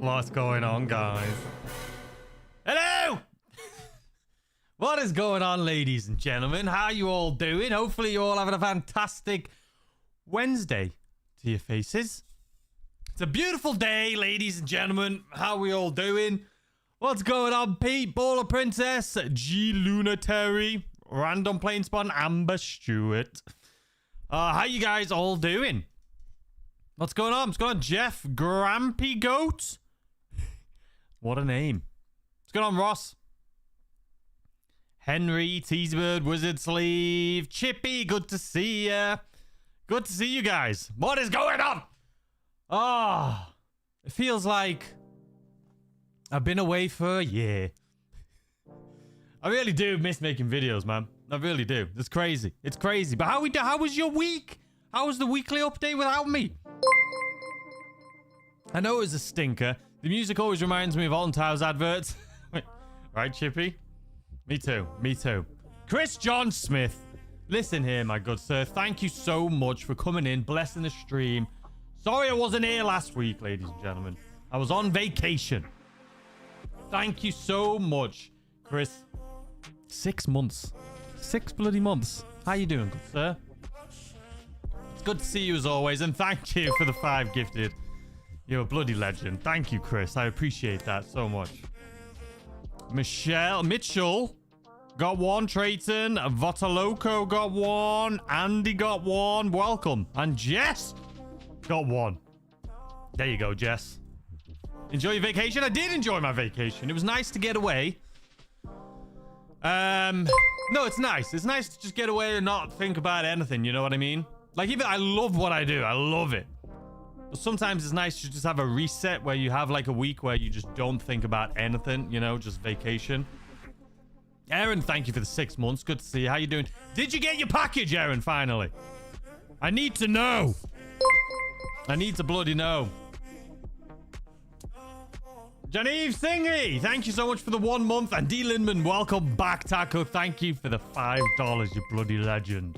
What's going on, guys? Hello! What is going on, ladies and gentlemen? How you all doing? Hopefully you're all having a fantastic Wednesday to your faces. It's a beautiful day, ladies and gentlemen. How we all doing? What's going on, Pete? Baller Princess, G Lunatary, Random Plane Spawn, Amber Stewart. How you guys all doing? What's going on? What's going on, Jeff? Grampy Goat? What a name. What's going on, Ross? Henry, Teasbird, Wizard Sleeve, Chippy, good to see ya. Good to see you guys. What is going on? Oh, it feels like I've been away for a year. I really do miss making videos, man. I really do. It's crazy. It's crazy. But how was your week? How was the weekly update without me? I know it was a stinker. The music always reminds me of Alton Towers adverts. Right, Chippy? Me too. Me too. Chris John Smith. Listen here, my good sir. Thank you so much for coming in, blessing the stream. Sorry I wasn't here last week, ladies and gentlemen. I was on vacation. Thank you so much, Chris. 6 months. 6 bloody months. How you doing, good sir? It's good to see you as always, and thank you for the 5 gifted. You're a bloody legend. Thank you, Chris. I appreciate that so much. Mitchell got 1. Trayton, Votaloco got 1. Andy got 1. Welcome. And Jess got 1. There you go, Jess. Enjoy your vacation. I did enjoy my vacation. It was nice to get away. No, it's nice. It's nice to just get away and not think about anything. You know what I mean? Like, even I love what I do. I love it. But sometimes it's nice to just have a reset where you have like a week where you just don't think about anything, you know, just vacation. Aaron, thank you for the 6 months. Good to see you. How you doing? Did you get your package, Aaron, finally? I need to know. I need to bloody know. Genevieve Thingy, thank you so much for the 1 month. And D. Lindman, welcome back. Taco, thank you for the $5, you bloody legend.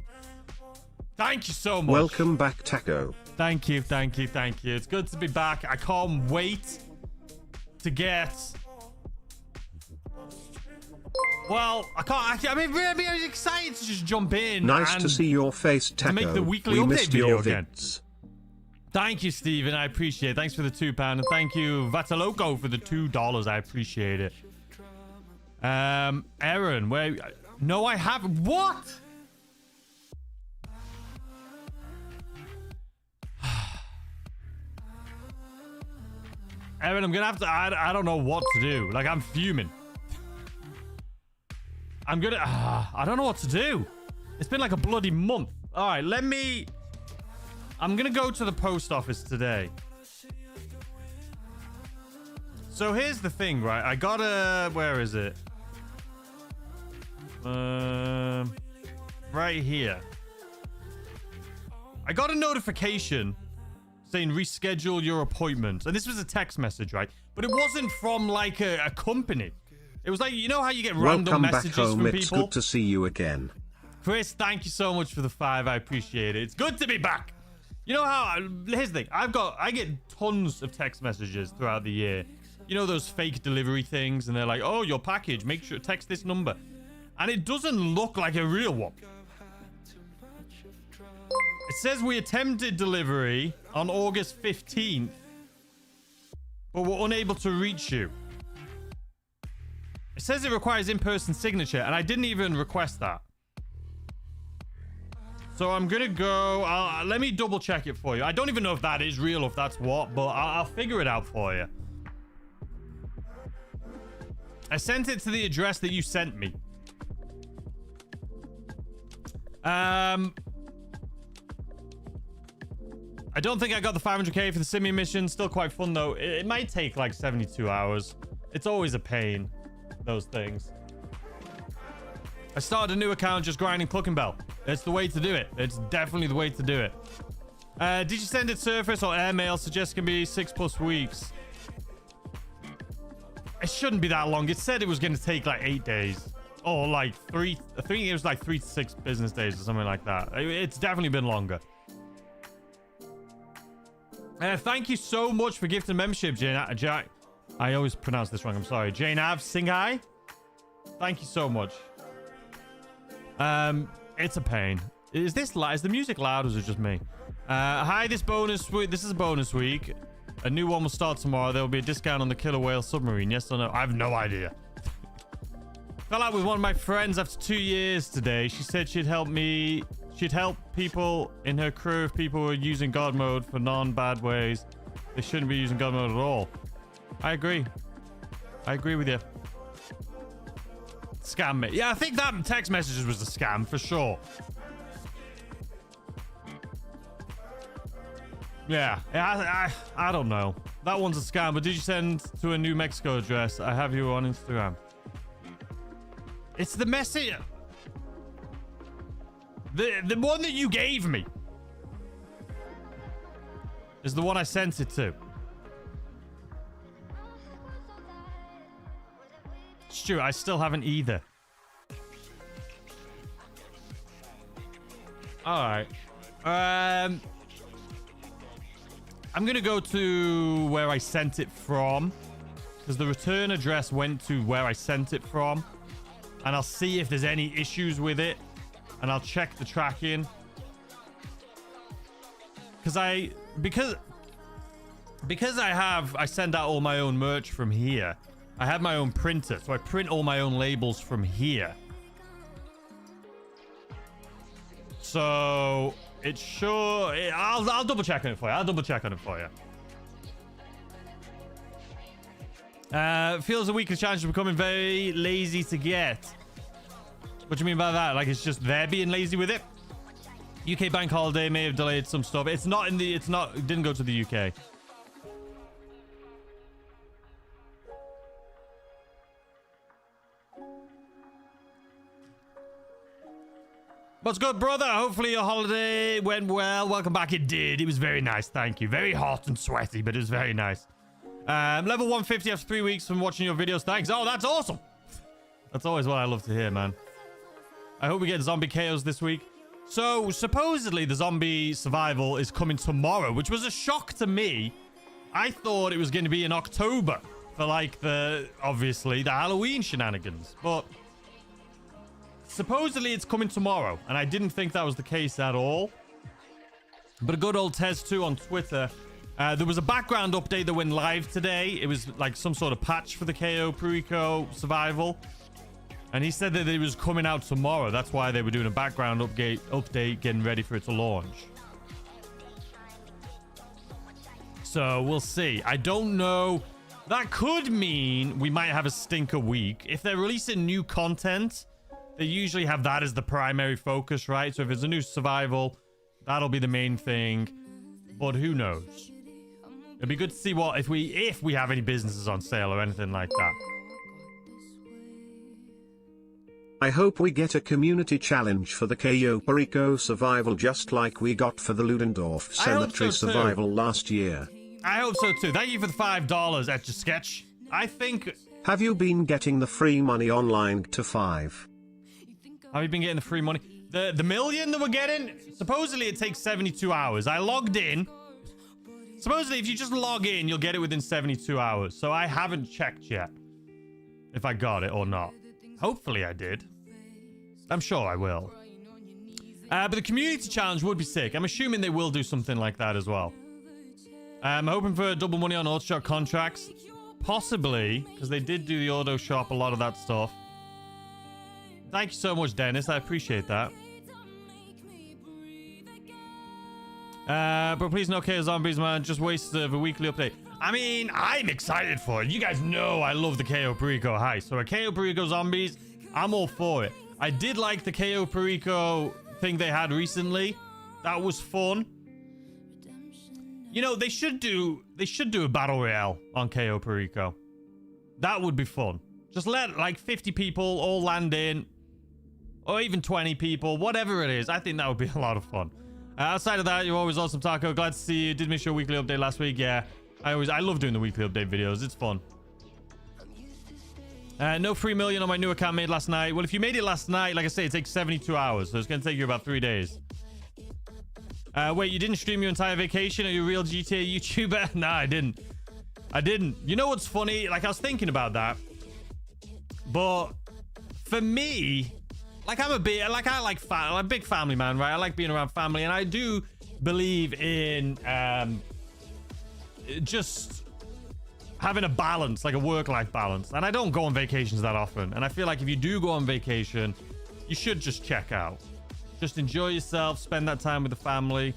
Thank you so much. Welcome back, Taco. Thank you, thank you, thank you. It's good to be back. I can't wait to get... Well, I can't... I mean, I was excited to just jump in. Nice to see your face, Taco. To make the weekly we update missed video your again. vids. Thank you, Steven. I appreciate it. Thanks for the £2. And thank you, Vataloco, for the $2. I appreciate it. Aaron, where... No, I haven't. What? Aaron, I'm gonna have to... I don't know what to do. Like, I'm fuming. I'm gonna... I don't know what to do. It's been like a bloody month. All right, let me... I'm gonna go to the post office today. So here's the thing, right? I got a... Where is it? Right here. I got a notification saying reschedule your appointment. And this was a text message, right? But it wasn't from like a company. It was like, you know how you get random messages home. from It's people? good to see you again. Chris, thank you so much for the 5. I appreciate it. It's good to be back. You know how... Here's the thing. I get tons of text messages throughout the year. You know those fake delivery things? And they're like, oh, your package. Make sure text this number. And it doesn't look like a real one. It says we attempted delivery on August 15th, but we're unable to reach you. It says it requires in-person signature, and I didn't even request that. So I'm gonna go... let me double check it for you. I don't even know if that is real or if that's what, but I'll figure it out for you. I sent it to the address that you sent me. I don't think I got the 500k for the Simian mission. Still quite fun, though. It might take like 72 hours. It's always a pain, those things. I started a new account just grinding Clucking Bell. It's the way to do it. It's definitely the way to do it. Did you send it surface or airmail? Suggest it can be 6+ weeks. It shouldn't be that long. It said it was going to take like 8 days. Or like 3... I think it was like 3 to 6 business days or something like that. It's definitely been longer. Thank you so much for gifting membership, I always pronounce this wrong. I'm sorry. Jane Av, sing hi. Thank you so much. It's a pain. Is this loud? Is the music loud or is it just me? Hi, this is a bonus week. A new one will start tomorrow. There will be a discount on the killer whale submarine. Yes or no? I have no idea. Fell out with one of my friends after 2 years today. She said she'd help me. She'd help people in her crew if people were using God mode for non-bad ways. They shouldn't be using God mode at all. I agree. I agree with you. Scam me. Yeah, I think that text messages was a scam for sure. Yeah, I don't know. That one's a scam, but did you send to a New Mexico address? I have you on Instagram. It's the message. The one that you gave me is the one I sent it to. Stuart, I still haven't either. Alright. I'm gonna go to where I sent it from, because the return address went to where I sent it from, and I'll see if there's any issues with it, and I'll check the tracking. Because I send out all my own merch from here. I have my own printer, so I print all my own labels from here. So it's sure. I'll double check on it for you. Feels a weekly challenge is becoming very lazy to get. What do you mean by that? Like it's just they're being lazy with it? UK bank holiday may have delayed some stuff. It didn't go to the UK. What's good, brother? Hopefully your holiday went well. Welcome back. It did. It was very nice. Thank you. Very hot and sweaty, but it was very nice. Level 150 after 3 weeks from watching your videos. Thanks. Oh, that's awesome. That's always what I love to hear, man. I hope we get zombie chaos this week. So, supposedly the zombie survival is coming tomorrow, which was a shock to me. I thought it was going to be in October for, like, obviously, the Halloween shenanigans. But supposedly it's coming tomorrow, and I didn't think that was the case at all. But a good old Tez2 on Twitter. There was a background update that went live today. It was like some sort of patch for the Cayo Perico survival. And he said that it was coming out tomorrow. That's why they were doing a background update, getting ready for it to launch. So we'll see. I don't know. That could mean we might have a stinker week. If they're releasing new content, they usually have that as the primary focus, right? So if it's a new survival, that'll be the main thing. But who knows? It'd be good to see if we have any businesses on sale or anything like that. I hope we get a community challenge for the Cayo Perico survival just like we got for the Ludendorff Cemetery survival last year. I hope so too. Thank you for the $5, Etch a Sketch. I think... Have you been getting the free money online to 5? Have you been getting the free money? The million that we're getting, supposedly it takes 72 hours. I logged in. Supposedly if you just log in, you'll get it within 72 hours. So I haven't checked yet if I got it or not. Hopefully I did. I'm sure I will. But the community challenge would be sick. I'm assuming they will do something like that as well. I'm hoping for double money on auto shop contracts. Possibly, because they did do the auto shop, a lot of that stuff. Thank you so much, Dennis. I appreciate that. But please no Cayo Zombies, man. Just wasted of a weekly update. I mean, I'm excited for it. You guys know I love the Cayo Perico heist. So a Cayo Perico Zombies, I'm all for it. I did like the Cayo Perico thing they had recently. That was fun. You know, they should do a battle royale on Cayo Perico. That would be fun. Just let like 50 people all land in, or even 20 people, whatever it is. I think that would be a lot of fun. Outside of that, you're always awesome, Taco. Glad to see you. Did miss your weekly update last week. Yeah, I love doing the weekly update videos. It's fun. No free million on my new account made last night. Well, if you made it last night, like I say, it takes 72 hours, so it's going to take you about 3 days. Wait, you didn't stream your entire vacation? Are you a real GTA YouTuber? Nah, I didn't. I didn't. You know what's funny? Like, I was thinking about that. But for me, like, I'm a big family man, right? I like being around family. And I do believe in just having a balance, like a work-life balance. And I don't go on vacations that often. And I feel like if you do go on vacation, you should just check out. Just enjoy yourself, spend that time with the family.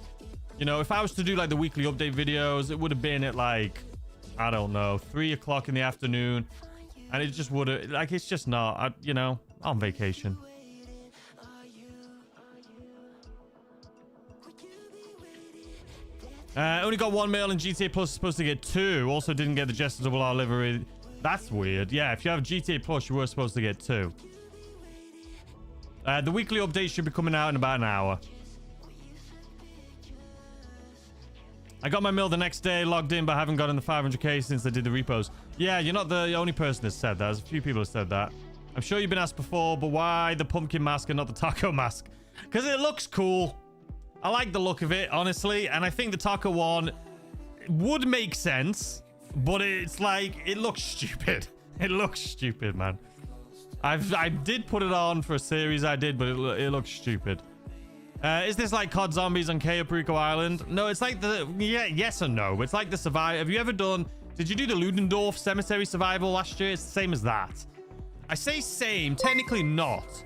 You know, if I was to do like the weekly update videos, it would have been at like, I don't know, 3 o'clock in the afternoon. And it just would have, like, it's just not, you know, on vacation. Only got 1 mil and GTA Plus is supposed to get 2. Also didn't get the Jester Double R livery. That's weird. Yeah, if you have GTA Plus, you were supposed to get 2. The weekly update should be coming out in about an hour. I got my mill the next day, logged in, but haven't gotten the 500k since I did the repos. Yeah, you're not the only person that said that. There's a few people that said that. I'm sure you've been asked before, but why the pumpkin mask and not the taco mask? Because it looks cool. I like the look of it, honestly. And I think the taco one would make sense, but it's like, it looks stupid. It looks stupid, man. I did put it on for a series I did, but it looks stupid. Is this like COD Zombies on Cayo Perico Island? No, it's like the... Yeah, yes and no. It's like the survival... Have you ever done... Did you do the Ludendorff Cemetery Survival last year? It's the same as that. I say same, technically not.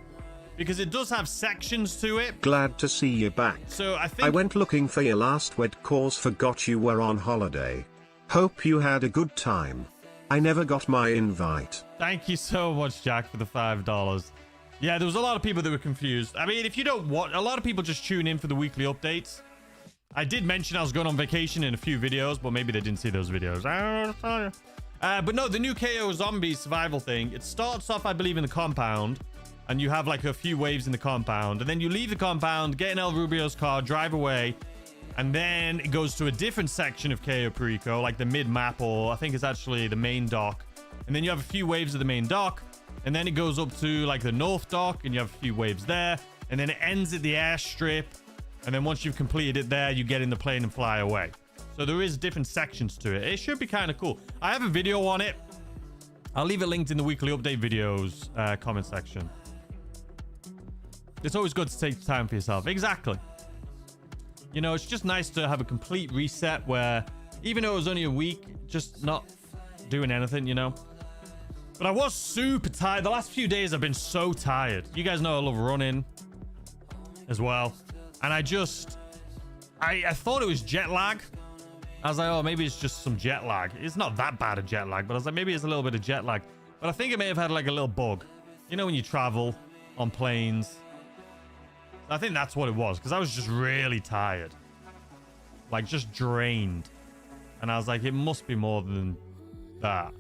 Because it does have sections to it. Glad to see you back. So I think... I went looking for you last week cause forgot you were on holiday. Hope you had a good time. I never got my invite. Thank you so much, Jack, for the $5. Yeah, there was a lot of people that were confused. I mean, if you don't want... A lot of people just tune in for the weekly updates. I did mention I was going on vacation in a few videos, but maybe they didn't see those videos. I don't know to tell you. But no, the new KO zombie survival thing, it starts off, I believe, in the compound. And you have like a few waves in the compound. And then you leave the compound, get in El Rubio's car, drive away. And then it goes to a different section of Cayo Perico, like the mid-map, or I think it's actually the main dock. And then you have a few waves of the main dock. And then it goes up to like the north dock, and you have a few waves there. And then it ends at the airstrip. And then once you've completed it there, you get in the plane and fly away. So there is different sections to it. It should be kind of cool. I have a video on it. I'll leave it linked in the weekly update videos comment section. It's always good to take time for yourself. Exactly. You know, it's just nice to have a complete reset where, even though it was only a week, just not doing anything, you know. But I was super tired. The last few days I've been so tired. You guys know I love running as well. And I thought it was jet lag. I was like, oh, maybe it's just some jet lag. It's not that bad a jet lag, but I was like, maybe it's a little bit of jet lag. But I think it may have had like a little bug. You know when you travel on planes? I think that's what it was, because I was just really tired. Like, just drained. And I was like, it must be more than that.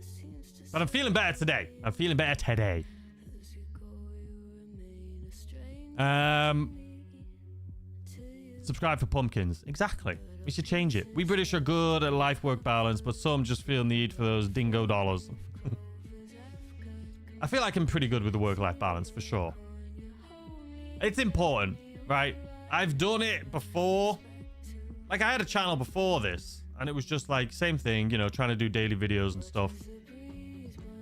But I'm feeling better today. I'm feeling better today. Subscribe for pumpkins. Exactly. We should change it. We British are good at life-work balance, but some just feel need for those dingo dollars. I feel like I'm pretty good with the work-life balance, for sure. It's important, right? I've done it before. Like, I had a channel before this, and it was just like, same thing, you know, trying to do daily videos and stuff.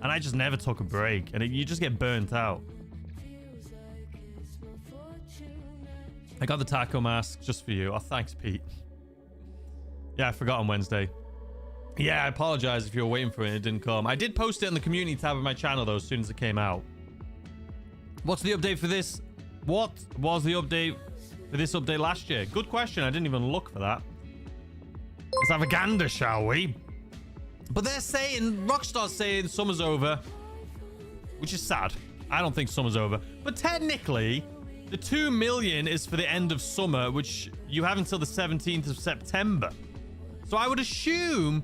And I just never took a break, and you just get burnt out. I got the taco mask just for you. Oh, thanks, Pete. Yeah, I forgot on Wednesday. Yeah, I apologize if you were waiting for it and it didn't come. I did post it in the community tab of my channel, though, as soon as it came out. What's the update for this? What was the update for this update last year? Good question. I didn't even look for that. Let's have a gander, shall we? But they're saying, Rockstar's saying summer's over, which is sad. I don't think summer's over. But technically, the 2 million is for the end of summer, which you have until the 17th of September. So I would assume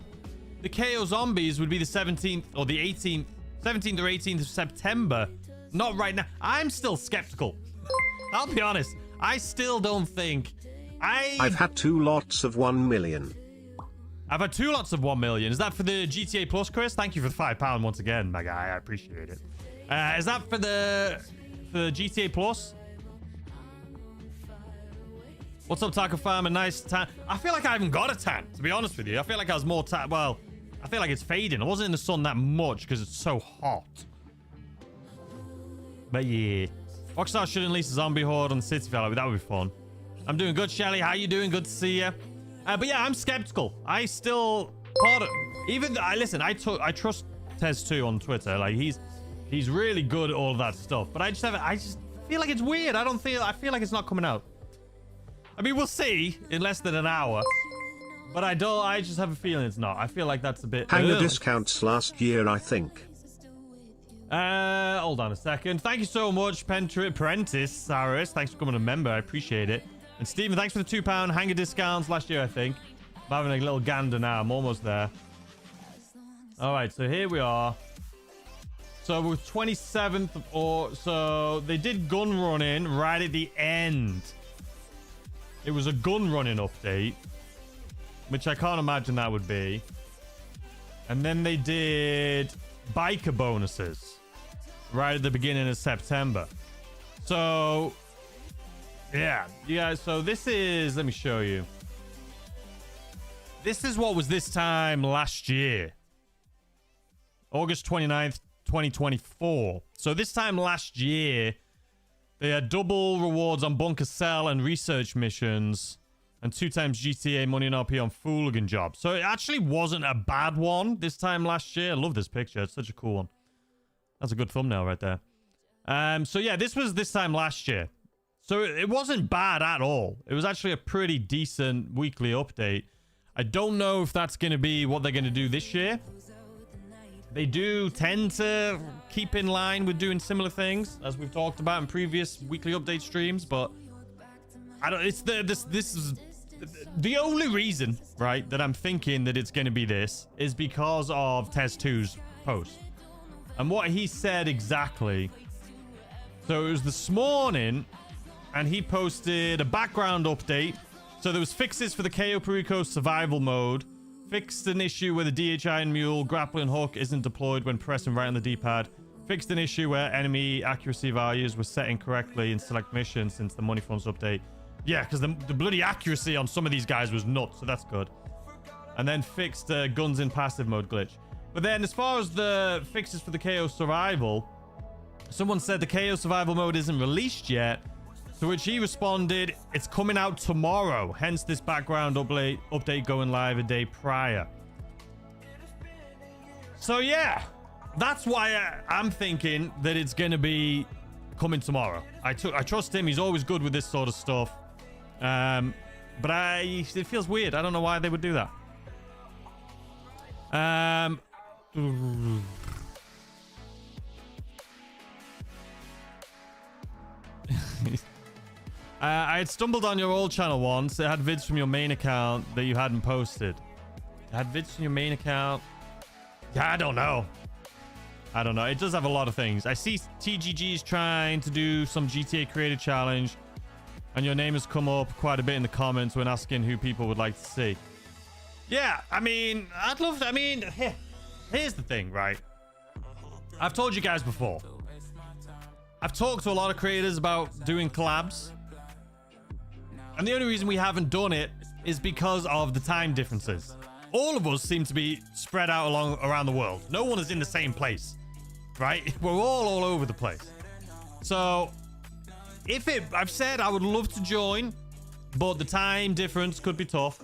the KO Zombies would be the 17th or the 18th, 17th or 18th of September. Not right now. I'm still skeptical. I'll be honest. I still don't think... I've had 2 lots of 1 million. I've had 2 lots of 1 million. Is that for the GTA Plus, Chris? Thank you for the £5 once again, my guy. I appreciate it. Is that for the GTA Plus? What's up, Taco Farm? A nice tan. I feel like I haven't got a tan, to be honest with you. I feel like I was more tan. Well, I feel like it's fading. I wasn't in the sun that much because it's so hot. But yeah. Rockstar should release a zombie horde on the City Valley. That would be fun. I'm doing good, Shelly. How you doing? Good to see you. But yeah, I'm skeptical. I still... Listen, I trust Tez2 on Twitter. Like, he's really good at all of that stuff. But I just feel like it's weird. I feel like it's not coming out. I mean, we'll see in less than an hour. But I just have a feeling it's not. I feel like that's a bit Hang early. the discounts last year, I think. Hold on a second. Thank you so much, Prentice Cyrus. Thanks for becoming a member. I appreciate it. And Stephen, thanks for the £2 hanger discounts last year, I think. I'm having a little gander now. I'm almost there. All right, so here we are. So we're 27th so they did gun running right at the end. It was a gun running update, which I can't imagine that would be. And then they did biker bonuses right at the beginning of September. So yeah, so this is, let me show you. This is what was this time last year. August 29th, 2024. So this time last year, they had double rewards on bunker cell and research missions, and 2 times GTA money and RP on Fooligan jobs. So it actually wasn't a bad one this time last year. I love this picture. It's such a cool one. That's a good thumbnail right there. So yeah, this was this time last year. So it wasn't bad at all. It was actually a pretty decent weekly update. I don't know if that's going to be what they're going to do this year. They do tend to keep in line with doing similar things, as we've talked about in previous weekly update streams, but I don't, it's this is the only reason, right, that I'm thinking that it's going to be this is because of Tez2's post and what he said exactly. So it was this morning, and he posted a background update. So there was fixes for the Cayo Perico survival mode, fixed an issue where the DHI and mule grappling hook isn't deployed when pressing right on the D-pad, fixed an issue where enemy accuracy values were set incorrectly in select missions since the money funds update. Yeah, because the bloody accuracy on some of these guys was nuts, so that's good. And then fixed guns in passive mode glitch. But then as far as the fixes for the KO survival, someone said the KO survival mode isn't released yet, to which he responded, it's coming out tomorrow, hence this background update going live a day prior. So yeah, that's why I'm thinking that it's going to be coming tomorrow. I trust him. He's always good with this sort of stuff. But it feels weird. I don't know why they would do that. I had stumbled on your old channel once. It had vids from your main account that you hadn't posted. It had vids from your main account. Yeah, I don't know. It does have a lot of things. I see TGG's trying to do some GTA creator challenge, and your name has come up quite a bit in the comments when asking who people would like to see. Yeah, I mean, I'd love to. I mean, here's the thing, right? I've told you guys before. I've talked to a lot of creators about doing collabs. And the only reason we haven't done it is because of the time differences. All of us seem to be spread out around the world. No one is in the same place, right? We're all over the place. So, I've said I would love to join, but the time difference could be tough.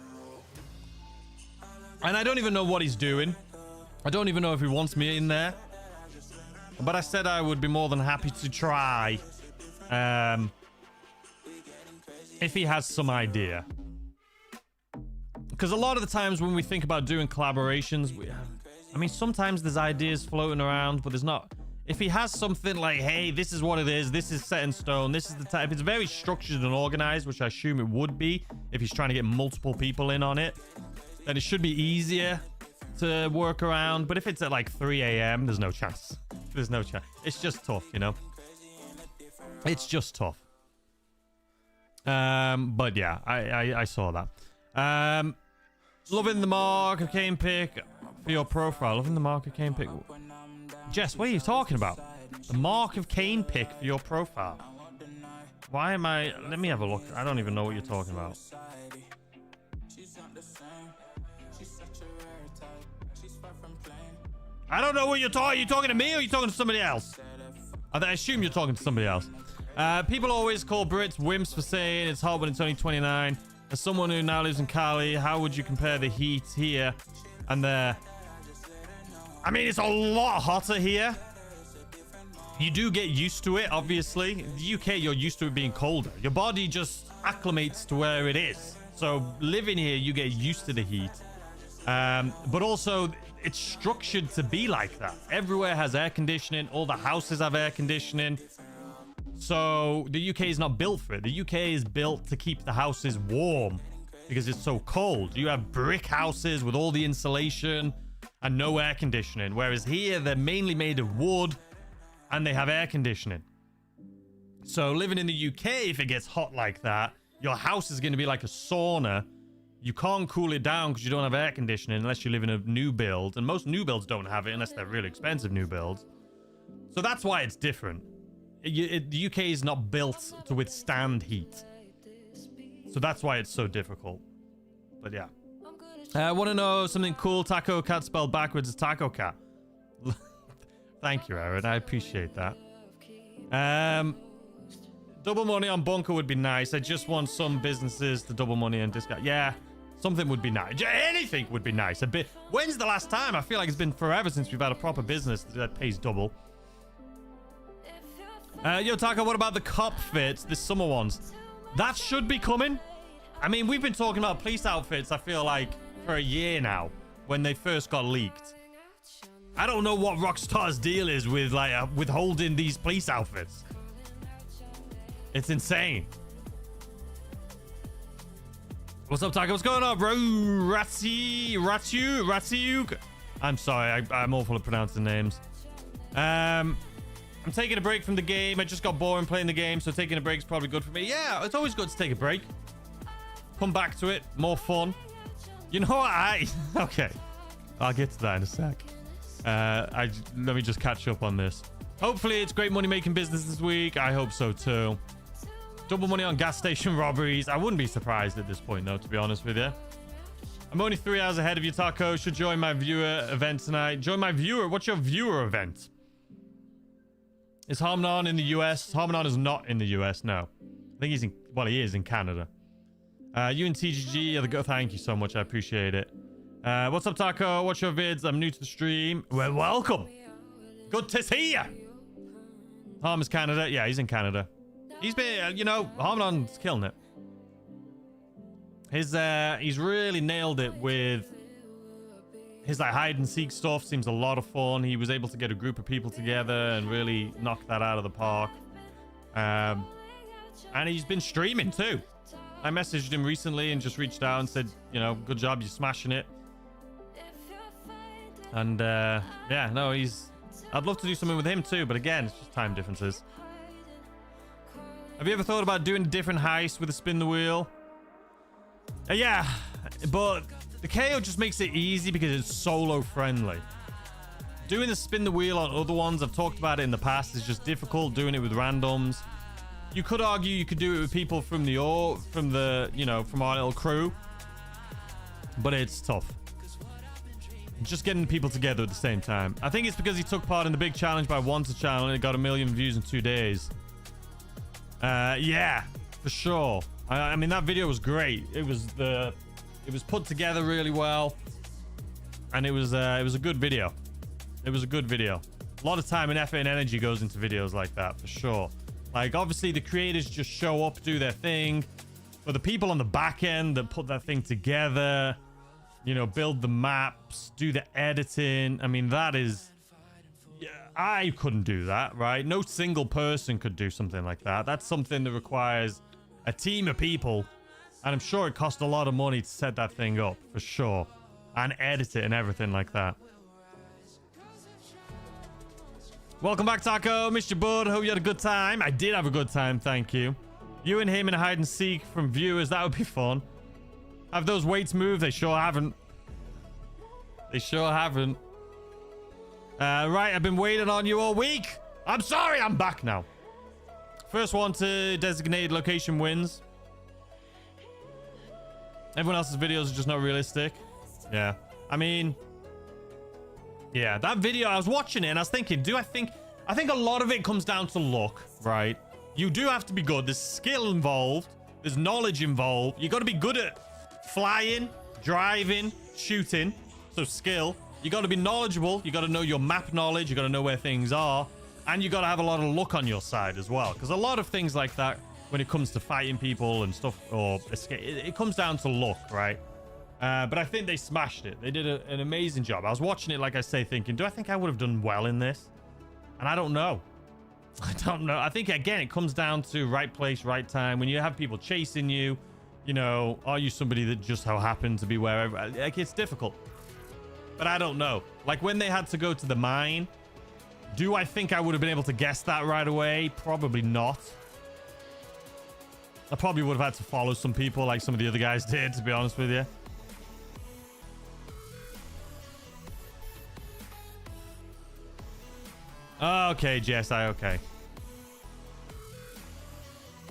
And I don't even know what he's doing. I don't even know if he wants me in there. But I said I would be more than happy to try. If he has some idea. Because a lot of the times when we think about doing collaborations, I mean, sometimes there's ideas floating around, but there's not. If he has something like, hey, this is what it is, this is set in stone, this is the type, it's very structured and organized, which I assume it would be if he's trying to get multiple people in on it, then it should be easier to work around. But if it's at like 3 a.m., there's no chance. There's no chance. It's just tough, you know? It's just tough. But yeah, I saw that. Loving the mark of cane pick for your profile. Loving the mark of cane pick. Jess, what are you talking about? The mark of cane pick for your profile. Why am I... Let me have a look. I don't even know what you're talking about. I don't know what you're talking. Are you talking to me or are you talking to somebody else? I assume you're talking to somebody else. People always call Brits wimps for saying it's hot when it's only 29. As someone who now lives in Cali, how would you compare the heat here and there? I mean, it's a lot hotter here. You do get used to it, obviously. In the UK, you're used to it being colder. Your body just acclimates to where it is. So living here, you get used to the heat. But also, it's structured to be like that. Everywhere has air conditioning. All the houses have air conditioning. So the UK is not built for it. The UK is built to keep the houses warm because it's so cold. You have brick houses with all the insulation and no air conditioning. Whereas here, they're mainly made of wood and they have air conditioning. So living in the UK, if it gets hot like that, your house is going to be like a sauna. You can't cool it down because you don't have air conditioning unless you live in a new build. And most new builds don't have it unless they're really expensive new builds. So that's why it's different. The UK is not built to withstand heat. So that's why it's so difficult. But yeah. I want to know something cool. Taco cat spelled backwards is taco cat. Thank you, Aaron. I appreciate that. Double money on bunker would be nice. I just want some businesses to double money and discount. Yeah, something would be nice. Anything would be nice. A bit. When's the last time? I feel like it's been forever since we've had a proper business that pays double. Yo, Taco, what about the cop fits? The summer ones. That should be coming. I mean, we've been talking about police outfits, I feel like, for a year now, when they first got leaked. I don't know what Rockstar's deal is with, like, withholding these police outfits. It's insane. What's up, Taco? What's going on, bro? Ratsiuk? I'm sorry, I'm awful at pronouncing names. I'm taking a break from the game. I just got boring playing the game, so taking a break is probably good for me. Yeah, it's always good to take a break. Come back to it. More fun. You know what? Okay. I'll get to that in a sec. Let me just catch up on this. Hopefully, it's great money-making business this week. I hope so, too. Double money on gas station robberies. I wouldn't be surprised at this point, though, to be honest with you. I'm only 3 hours ahead of you, Taco. Should join my viewer event tonight. Join my viewer? What's your viewer event? Is Harmonon in the US? Harmonon is not in the US, no. I think he's in... Well, he is in Canada. You and TGG are the go. Thank you so much. I appreciate it. What's up, Taco? What's your vids? I'm new to the stream. Well, welcome. Good to see you. Harm is Canada. Yeah, he's in Canada. He's been, you know, Harmonon's killing it. He's really nailed it with his like hide and seek stuff. Seems a lot of fun. He was able to get a group of people together and really knock that out of the park. And he's been streaming too. I messaged him recently and just reached out and said, you know, good job, you're smashing it. And yeah, no, I'd love to do something with him too, but again, it's just time differences. Have you ever thought about doing a different heist with a spin the wheel? Yeah, but the KO just makes it easy because it's solo friendly. Doing the spin the wheel on other ones, I've talked about it in the past, is just difficult. Doing it with randoms. You could argue you could do it with people from the you know, from our little crew, but it's tough. Just getting people together at the same time. I think it's because he took part in the big challenge by Wanted channel and it got 1 million views in 2 days. Yeah, for sure. I mean, that video was great. It was put together really well, and it was a good video. It was a good video. A lot of time and effort and energy goes into videos like that, for sure. Like, obviously, the creators just show up, do their thing, but the people on the back end that put that thing together, you know, build the maps, do the editing. I mean, that is... Yeah, I couldn't do that, right? No single person could do something like that. That's something that requires a team of people, and I'm sure it cost a lot of money to set that thing up, for sure, and edit it and everything like that. Welcome back, Taco. Missed you, bud. Hope you had a good time. I did have a good time, thank you. You and him in a hide and seek from viewers, that would be fun. Have those weights moved? They sure haven't. They sure haven't. Right, I've been waiting on you all week. I'm sorry, I'm back now. First one to designated location wins. Everyone else's videos are just not realistic. Yeah. I mean, Yeah, that video, I was watching it and I was thinking, I think a lot of it comes down to luck, right? You do have to be good. There's skill involved. There's knowledge involved. You got to be good at flying, driving, shooting. So skill. You got to be knowledgeable. You got to know your map knowledge. You got to know where things are. And you got to have a lot of luck on your side as well. Because a lot of things like that, when it comes to fighting people and stuff, or escape, it comes down to luck, right? But I think they smashed it. They did an amazing job. I was watching it, like I say, thinking, do I think I would have done well in this? And I don't know. I don't know. I think, again, it comes down to right place, right time. When you have people chasing you, you know, are you somebody that just so happened to be wherever? Like, it's difficult. But I don't know. Like, when they had to go to the mine, do I think I would have been able to guess that right away? Probably not. I probably would have had to follow some people like some of the other guys did, to be honest with you. Okay, Jess, okay.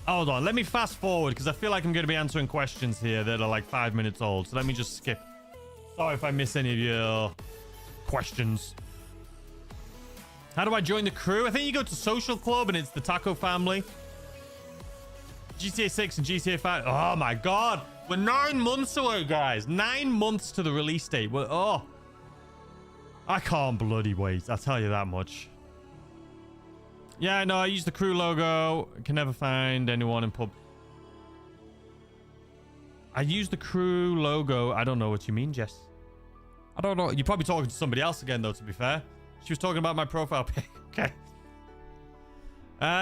Hold on, let me fast forward because I feel like I'm going to be answering questions here that are like 5 minutes old. So let me just skip. Sorry if I miss any of your questions. How do I join the crew? I think you go to Social Club and it's the Taco Family. GTA 6 and GTA 5. Oh my God. We're 9 months away, guys. 9 months to the release date. Oh. I can't bloody wait. I'll tell you that much. Yeah, no, I use the crew logo. Can never find anyone in pub. I use the crew logo. I don't know what you mean, Jess. I don't know. You're probably talking to somebody else again, though, to be fair. She was talking about my profile pic. Okay.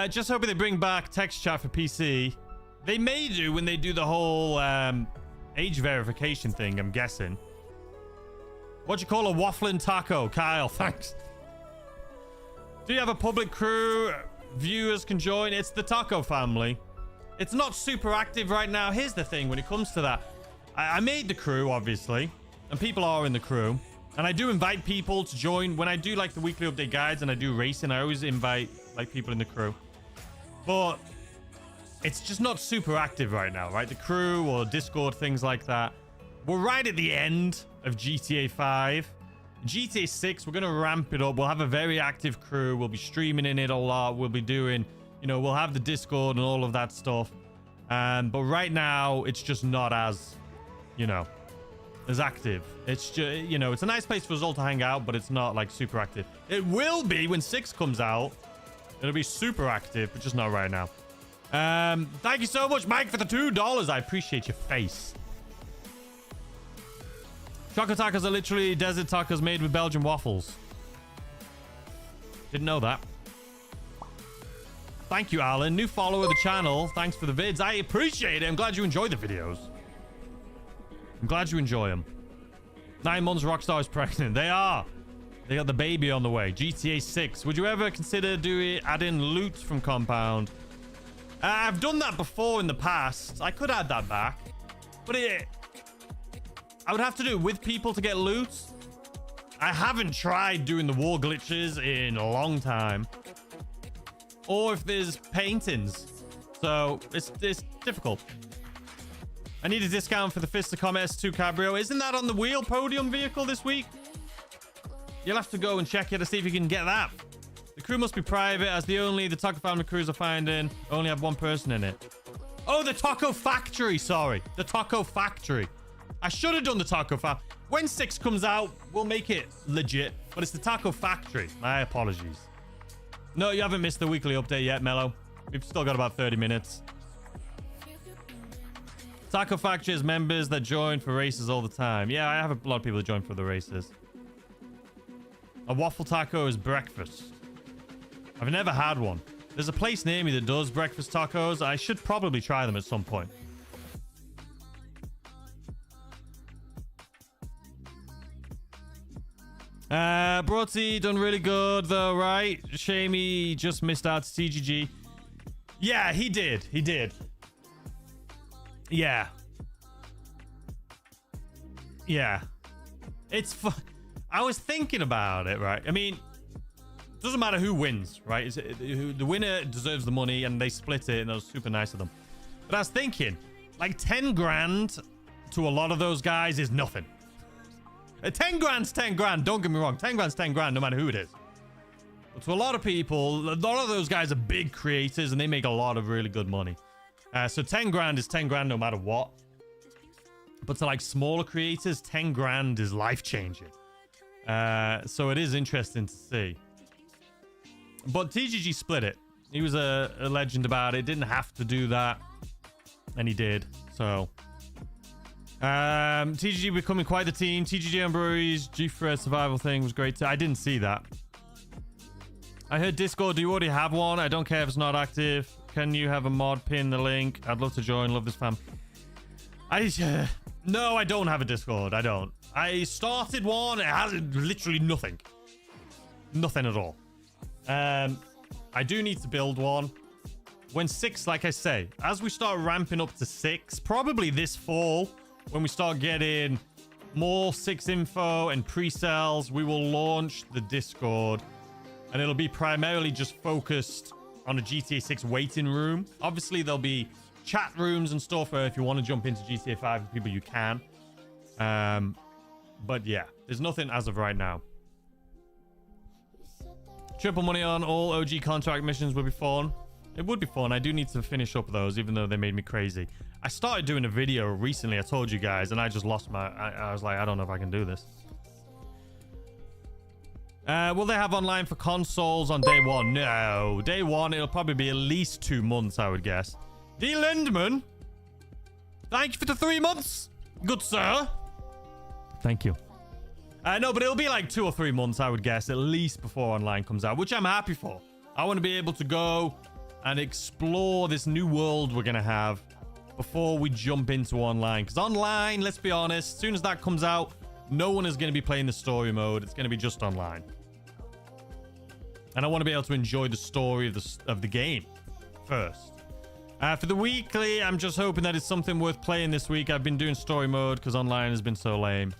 Just hoping they bring back text chat for PC. They may do when they do the whole age verification thing, I'm guessing. What you call a waffling taco? Kyle, thanks. Do you have a public crew viewers can join? It's the Taco Family. It's not super active right now. Here's the thing when it comes to that. I made the crew, obviously, and people are in the crew. And I do invite people to join. When I do like the weekly update guides and I do racing, I always invite like people in the crew. But it's just not super active right now, right? The crew or Discord, things like that. We're right at the end of GTA 5. GTA 6, we're going to ramp it up. We'll have a very active crew. We'll be streaming in it a lot. We'll be doing, you know, we'll have the Discord and all of that stuff. But right now, it's just not as, you know, as active. It's just, you know, it's a nice place for us all to hang out, but it's not like super active. It will be when 6 comes out. It'll be super active, but just not right now. Thank you so much, Mike, for the $2. I appreciate your face. Choco tacos are literally desert tacos made with Belgian waffles. Didn't know that. Thank you, Alan. New follower of the channel. Thanks for the vids. I appreciate it. I'm glad you enjoy the videos. I'm glad you enjoy them. 9 months Rockstar is pregnant. They are. They got the baby on the way. GTA 6. Would you ever consider adding loot from Compound? I've done that before in the past. I could add that back. But I would have to do it with people to get loot. I haven't tried doing the war glitches in a long time. Or if there's paintings. So it's difficult. I need a discount for the Fistacom S2 Cabrio. Isn't that on the wheel podium vehicle this week? You'll have to go and check it to see if you can get that. The crew must be private as the Taco Family crews are finding only have 1 person in it. Oh, the Taco Factory. Sorry. The Taco Factory. I should have done the Taco Factory. When 6 comes out, we'll make it legit. But it's the Taco Factory. My apologies. No, you haven't missed the weekly update yet, Mello. We've still got about 30 minutes. Taco Factory has members that join for races all the time. Yeah, I have a lot of people that join for the races. A waffle taco is breakfast. I've never had one. There's a place near me that does breakfast tacos. I should probably try them at some point. Brodsy done really good though, right? Shame he just missed out to TGG. Yeah, he did. He did. Yeah. Yeah. It's fun. I was thinking about it, right? I mean, it doesn't matter who wins, right? The winner deserves the money and they split it and that was super nice of them. But I was thinking, like 10 grand to a lot of those guys is nothing. 10 grand's 10 grand. Don't get me wrong. 10 grand's 10 grand no matter who it is. But to a lot of people, a lot of those guys are big creators and they make a lot of really good money. So 10 grand is 10 grand no matter what. But to like smaller creators, 10 grand is life-changing. So it is interesting to see. But TGG split it. He was a legend about it. Didn't have to do that. And he did. So TGG becoming quite the team. TGG and Breweries G-Fred survival thing was great too. I didn't see that. I heard Discord. Do you already have one? I don't care if it's not active. Can you have a mod? Pin the link. I'd love to join. Love this fam. No, I don't have a Discord. I don't. I started one. It has literally nothing. Nothing at all. I do need to build one. When 6, like I say, as we start ramping up to 6, probably this fall, when we start getting more 6 info and pre-sales, we will launch the Discord. And it'll be primarily just focused on a GTA 6 waiting room. Obviously, there'll be chat rooms and stuff if you want to jump into GTA 5 with people, you can. But yeah, there's nothing as of right now. Triple money on all OG contract missions would be fun. It would be fun. I do need to finish up those, even though they made me crazy. I started doing a video recently, I told you guys, and I just lost my... I was like, I don't know if I can do this. Will they have online for consoles on day 1? No. Day 1, it'll probably be at least 2 months, I would guess. D. Lindman, thank you for the 3 months. Good sir. Thank you. No, but it'll be like 2 or 3 months, I would guess, at least before online comes out, which I'm happy for. I want to be able to go and explore this new world we're going to have before we jump into online. Because online, let's be honest, as soon as that comes out, no one is going to be playing the story mode. It's going to be just online. And I want to be able to enjoy the story of the game first. For the weekly, I'm just hoping that it's something worth playing this week. I've been doing story mode because online has been so lame.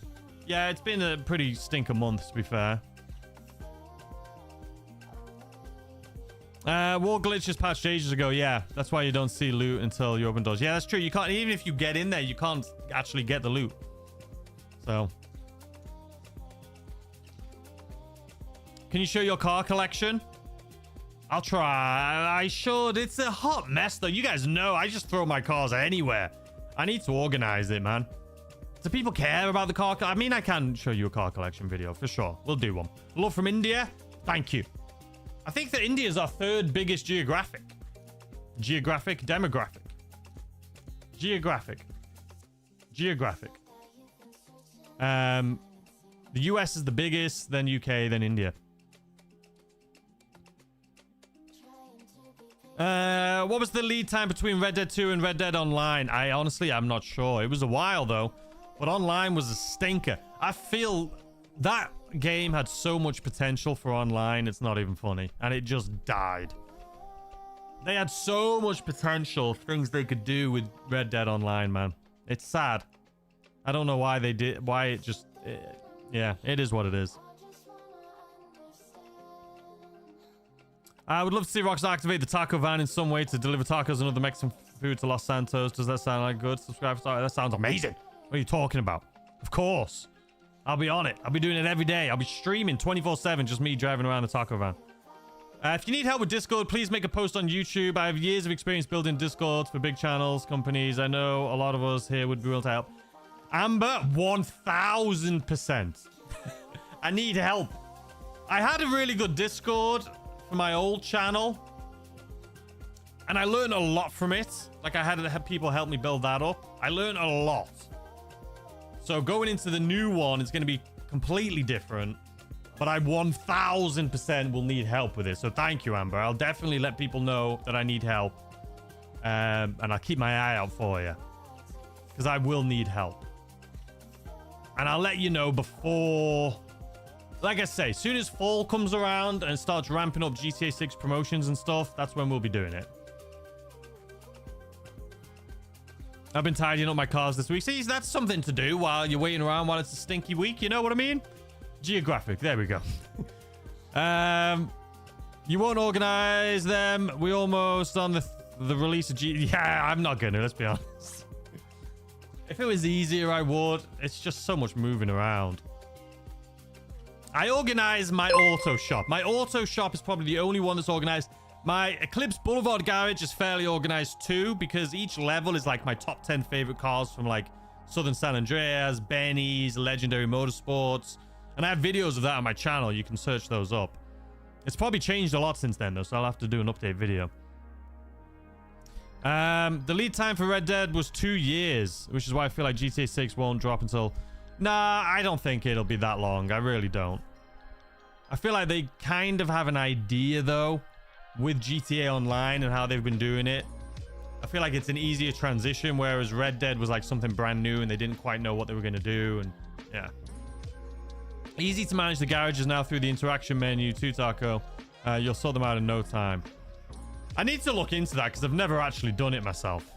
Yeah, it's been a pretty stinker month, to be fair. War glitches patched ages ago. Yeah, that's why you don't see loot until you open doors. Yeah, that's true. You can't, even if you get in there, you can't actually get the loot. So... Can you show your car collection? I'll try. I should. It's a hot mess, though. You guys know I just throw my cars anywhere. I need to organize it, man. Do people care about the car? I mean, I can show you a car collection video for sure. We'll do one. Love from India. Thank you. I think that India is our 3rd biggest demographic. The US is the biggest, then UK, then India. What was the lead time between Red Dead 2 and Red Dead Online? I'm not sure. It was a while though, but online was a stinker. I feel that game had so much potential for online. It's not even funny, and it just died. They had so much potential, things they could do with Red Dead Online, man. It's sad. I don't know why they did. Why it just. Yeah, it is what it is. I would love to see Rockstar activate the taco van in some way to deliver tacos and other Mexican food to Los Santos. Does that sound like good? Subscribe. That sounds amazing. What are you talking about? Of course. I'll be on it. I'll be doing it every day. I'll be streaming 24/7, just me driving around the taco van. If you need help with Discord, please make a post on YouTube. I have years of experience building Discords for big channels, companies. I know a lot of us here would be willing to help. Amber, 1000%. I need help. I had a really good Discord for my old channel, and I learned a lot from it. Like, I had to have people help me build that up. I learned a lot. So going into the new one, it's going to be completely different, but I 1000% will need help with it. So thank you, Amber. I'll definitely let people know that I need help, and I'll keep my eye out for you, because I will need help. And I'll let you know before... Like I say, as soon as fall comes around and starts ramping up GTA 6 promotions and stuff, that's when we'll be doing it. I've been tidying up my cars this week. See, that's something to do while you're waiting around while it's a stinky week. You know what I mean? Geographic. There we go. You won't organize them. We almost on the release of Yeah, I'm not going to. Let's be honest. If it was easier, I would. It's just so much moving around. I organize my auto shop. My auto shop is probably the only one that's organized. My Eclipse Boulevard garage is fairly organized too, because each level is like my top 10 favorite cars from like Southern San Andreas, Benny's, Legendary Motorsports. And I have videos of that on my channel. You can search those up. It's probably changed a lot since then though, so I'll have to do an update video. The lead time for Red Dead was 2 years, which is why I feel like GTA 6 won't drop until... Nah, I don't think it'll be that long. I really don't. I feel like they kind of have an idea though with GTA Online and how they've been doing it. I feel like it's an easier transition, whereas Red Dead was like something brand new and they didn't quite know what they were going to do. And yeah. Easy to manage the garages now through the interaction menu too, Taco. You'll sort them out in no time. I need to look into that because I've never actually done it myself.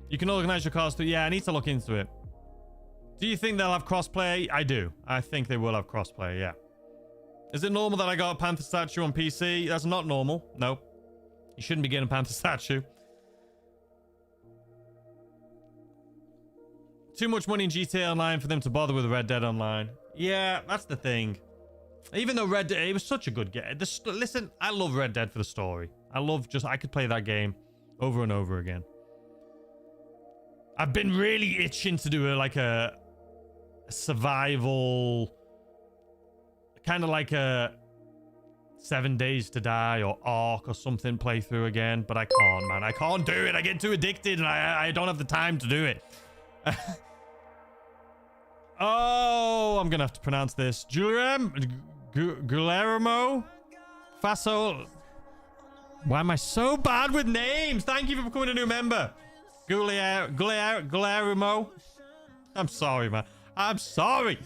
You can organize your cars too. Yeah, I need to look into it. Do you think they'll have crossplay? I do. I think they will have crossplay, yeah. Is it normal that I got a Panther statue on PC? That's not normal. No. You shouldn't be getting a Panther statue. Too much money in GTA Online for them to bother with Red Dead Online. Yeah, that's the thing. Even though Red Dead, it was such a good game. Listen, I love Red Dead for the story. I could play that game over and over again. I've been really itching to do a survival, kind of like a 7 Days to Die or Ark or something playthrough again, but I can't, man. I can't do it. I get too addicted and I don't have the time to do it. Oh, I'm gonna have to pronounce this. Guillermo Faso. Why am I so bad with names? Thank you for becoming a new member. Guillermo. I'm sorry, man. I'm sorry.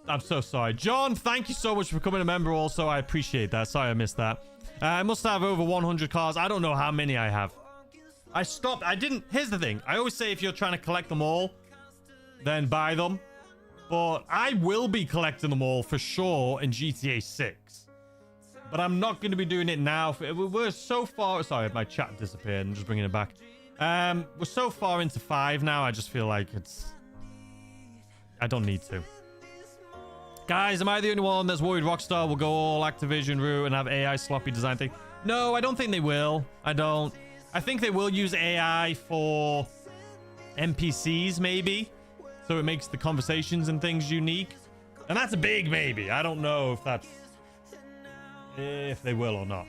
I'm so sorry. John, thank you so much for becoming a member also. I appreciate that. Sorry I missed that. I must have over 100 cars. I don't know how many I have. I stopped. I didn't. Here's the thing. I always say if you're trying to collect them all, then buy them. But I will be collecting them all for sure in GTA 6. But I'm not going to be doing it now. We're so far... Sorry, my chat disappeared. I'm just bringing it back. We're so far into 5 now. I just feel like it's... I don't need to. Guys, am I the only one that's worried Rockstar will go all Activision route and have AI sloppy design thing? No, I don't think they will. I don't. I think they will use AI for NPCs, maybe. So it makes the conversations and things unique. And that's a big maybe. I don't know if that's... if they will or not.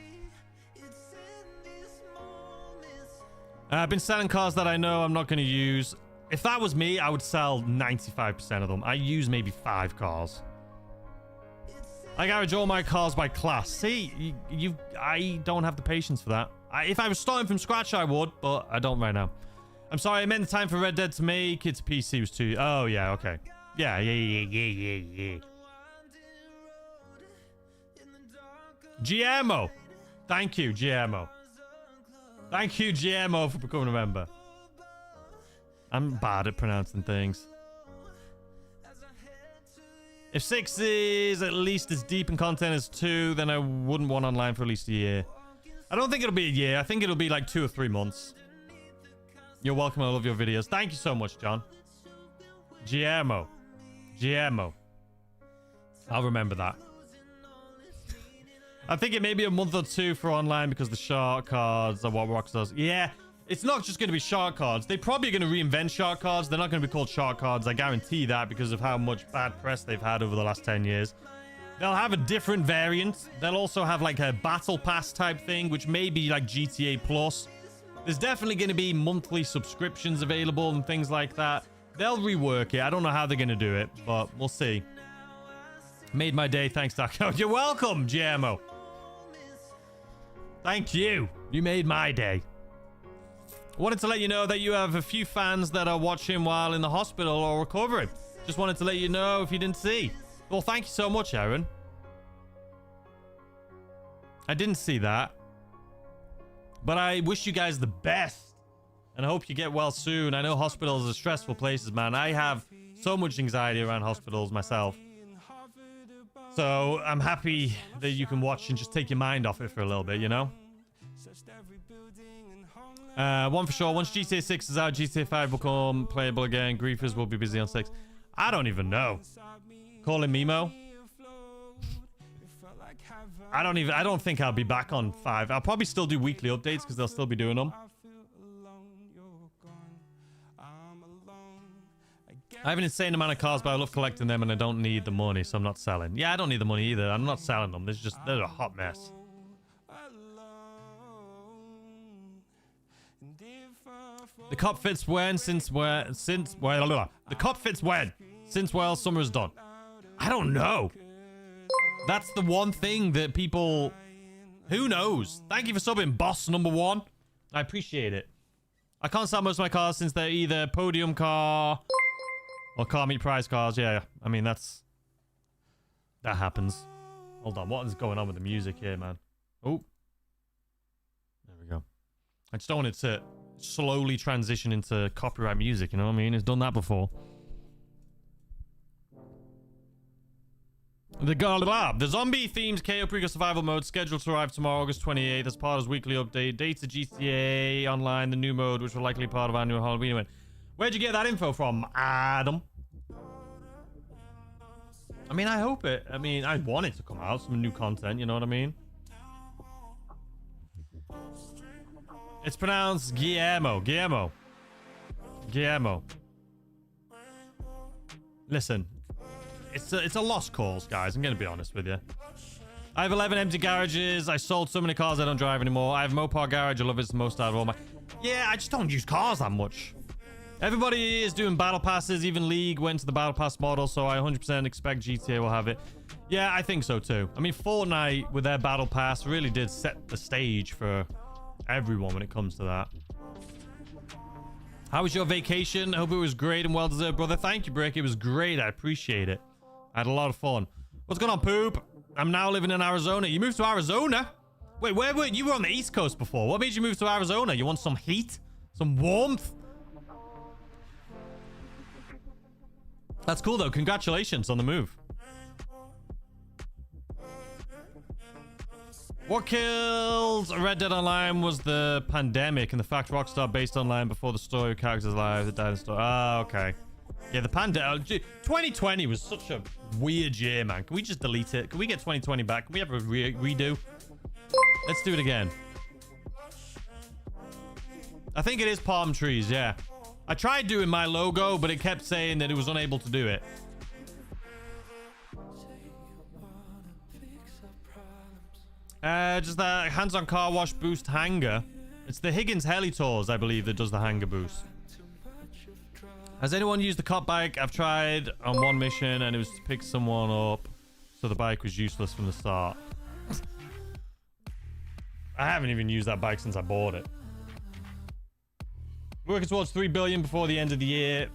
I've been selling cars that I know I'm not going to use. If that was me, I would sell 95% of them. I use maybe 5 cars. I garage all my cars by class. See, I don't have the patience for that. If I was starting from scratch, I would, but I don't right now. I'm sorry, I meant the time for Red Dead to make. Its PC was too... Oh, yeah, okay. Yeah. GMO. Thank you, GMO. Thank you, GMO, for becoming a member. I'm bad at pronouncing things. If 6 is at least as deep in content as 2, then I wouldn't want online for at least a year. I don't think it'll be a year. I think it'll be like 2 or 3 months. You're welcome. I love your videos. Thank you so much, John. GMO. I'll remember that. I think it may be a month or 2 for online because the shark cards are what Rockstar's... Yeah, it's not just going to be shark cards. They're probably going to reinvent shark cards. They're not going to be called shark cards. I guarantee that because of how much bad press they've had over the last 10 years. They'll have a different variant. They'll also have like a battle pass type thing, which may be like GTA Plus. There's definitely going to be monthly subscriptions available and things like that. They'll rework it. I don't know how they're going to do it, but we'll see. Made my day. Thanks, Taco. You're welcome, GMO. Thank you. You made my day. Wanted to let you know that you have a few fans that are watching while in the hospital or recovering. Just wanted to let you know if you didn't see. Well, thank you so much, Aaron. I didn't see that. But I wish you guys the best. And I hope you get well soon. I know hospitals are stressful places, man. I have so much anxiety around hospitals myself. So I'm happy that you can watch and just take your mind off it for a little bit, you know? One for sure. Once GTA 6 is out, GTA 5 will become playable again. Griefers will be busy on 6. I don't even know. Call him Mimo. I don't think I'll be back on 5. I'll probably still do weekly updates because they'll still be doing them. I have an insane amount of cars, but I love collecting them and I don't need the money, so I'm not selling. Yeah, I don't need the money either. I'm not selling them. They're a hot mess. The cop fits when, the cop fits when, since, well, summer is done. I don't know. That's the one thing that people, who knows? Thank you for subbing, boss number 1. I appreciate it. I can't sell most of my cars since they're either podium car or car meet price cars. Yeah, I mean, that happens. Hold on, what is going on with the music here, man? Oh. There we go. I just don't want it to slowly transition into copyright music, you know what I mean? It's done that before. The zombie-themed Cayo Perico survival mode scheduled to arrive tomorrow, August 28th, as part of his weekly update. Data GTA Online, the new mode, which will likely be part of annual Halloween event. Where'd you get that info from, Adam? I mean, I hope it. I mean, I want it to come out, some new content, you know what I mean? It's pronounced Guillermo. Listen. It's a lost cause, guys. I'm going to be honest with you. I have 11 empty garages. I sold so many cars I don't drive anymore. I have a Mopar garage. I love it. It's the most out of all my... Yeah, I just don't use cars that much. Everybody is doing battle passes. Even League went to the battle pass model, so I 100% expect GTA will have it. Yeah, I think so too. I mean, Fortnite with their battle pass really did set the stage for everyone when it comes to that. How was your vacation? I hope it was great and well-deserved, brother. Thank you, Brick. It was great. I appreciate it. I had a lot of fun. What's going on, Poop? I'm now living in Arizona. You moved to Arizona? Wait, where were you? You were on the East Coast before. What made you move to Arizona? You want some heat? Some warmth? That's cool, though. Congratulations on the move. What killed Red Dead Online was the pandemic and the fact Rockstar based online before the story of characters alive that died in the story. Ah, okay. Yeah, the pandemic. 2020 was such a weird year, man. Can we just delete it? Can we get 2020 back? Can we have a redo? Let's do it again. I think it is palm trees, yeah. I tried doing my logo, but it kept saying that it was unable to do it. Just the hands-on car wash boost hanger. It's the Higgins Heli Tours, I believe, that does the hanger boost. Has anyone used the cop bike? I've tried on one mission and it was to pick someone up, so the bike was useless from the start. I haven't even used that bike since I bought it. Working towards 3 billion before the end of the year.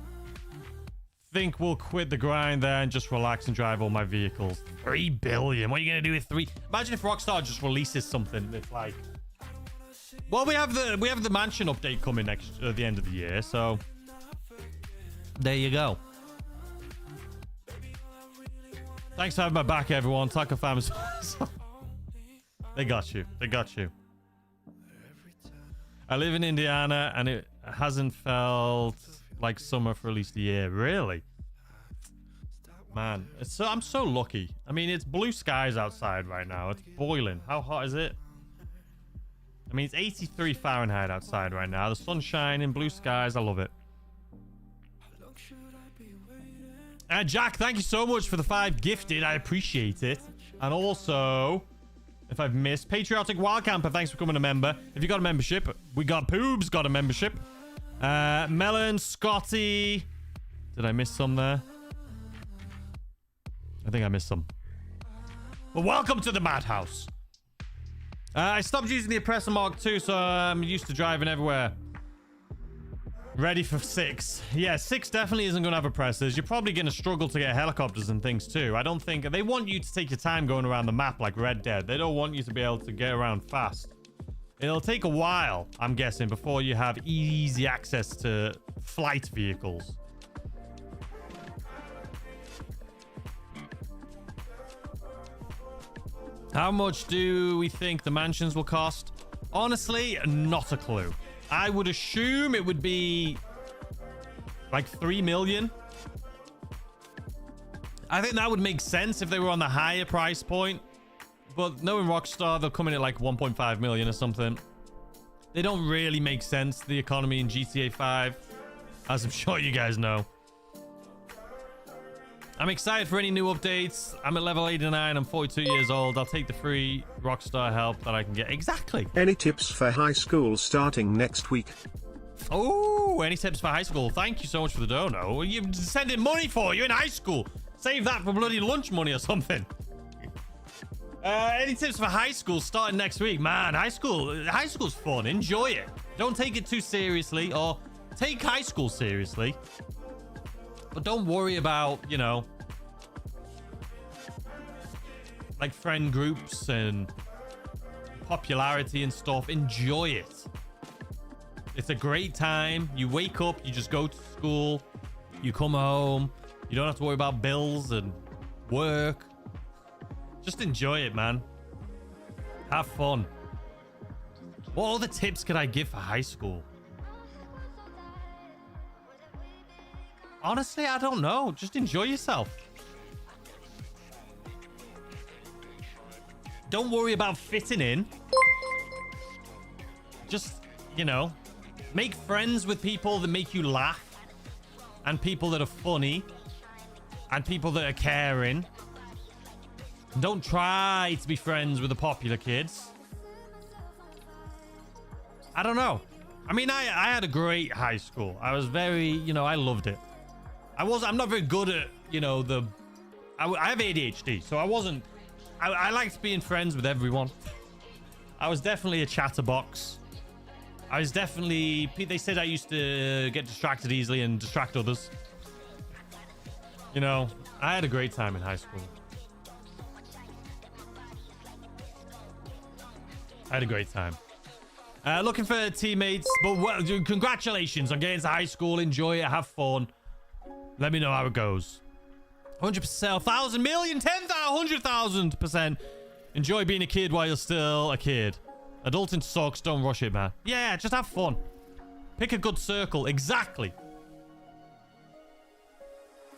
Think we'll quit the grind there and just relax and drive all my vehicles. 3 billion. What are you gonna do with 3? Imagine if Rockstar just releases something that's like, well, we have the mansion update coming at the end of the year, so there you go. Thanks for having my back, everyone. Taco fam. They got you. They got you. I live in Indiana and it hasn't felt like summer for at least a year. Really? Man, I'm so lucky. I mean, it's blue skies outside right now. It's boiling. How hot is it? I mean, it's 83 Fahrenheit outside right now. The sun's shining, blue skies. I love it. Jack, thank you so much for the 5 gifted. I appreciate it. And also, if I've missed, Patriotic Wild Camper, thanks for becoming a member. If you got a membership, we got Poobs got a membership. Melon, Scotty. Did I miss some there? I think I missed some. Well, welcome to the madhouse. I stopped using the Oppressor Mark II, so I'm used to driving everywhere. Ready for 6. Yeah, 6 definitely isn't going to have oppressors. You're probably going to struggle to get helicopters and things too. I don't think... They want you to take your time going around the map like Red Dead. They don't want you to be able to get around fast. It'll take a while, I'm guessing, before you have easy access to flight vehicles. How much do we think the mansions will cost? Honestly, not a clue. I would assume it would be like 3 million. I think that would make sense if they were on the higher price point. But knowing Rockstar, they'll come in at like 1.5 million or something. They don't really make sense, the economy in GTA 5, as I'm sure you guys know. I'm excited for any new updates. I'm at level 89. I'm 42 years old. I'll take the free Rockstar help that I can get. Exactly. Any tips for high school starting next week? Oh, any tips for high school? Thank you so much for the dono. You're sending money for you in high school. Save that for bloody lunch money or something. Any tips for high school starting next week? Man, high school's fun. Enjoy it. Don't take it too seriously, or take high school seriously. But don't worry about, you know, like friend groups and popularity and stuff. Enjoy it. It's a great time. You wake up, you just go to school, you come home. You don't have to worry about bills and work. Just enjoy it, man. Have fun. What other tips could I give for high school? Honestly, I don't know. Just enjoy yourself. Don't worry about fitting in. Just, you know, make friends with people that make you laugh, and people that are funny, and people that are caring. Don't try to be friends with the popular kids. I don't know. I mean, I had a great high school. I was very, you know, I loved it. I'm not very good at, you know, I have ADHD, so I liked being friends with everyone. I was definitely a chatterbox. They said I used to get distracted easily and distract others. You know, I had a great time in high school. I had a great time. Looking for teammates, but well, congratulations on getting to high school. Enjoy it, have fun. Let me know how it goes. 100%, 1,000 million, 10,000, 100,000%. Enjoy being a kid while you're still a kid. Adulting sucks, don't rush it, man. Yeah, just have fun. Pick a good circle, exactly.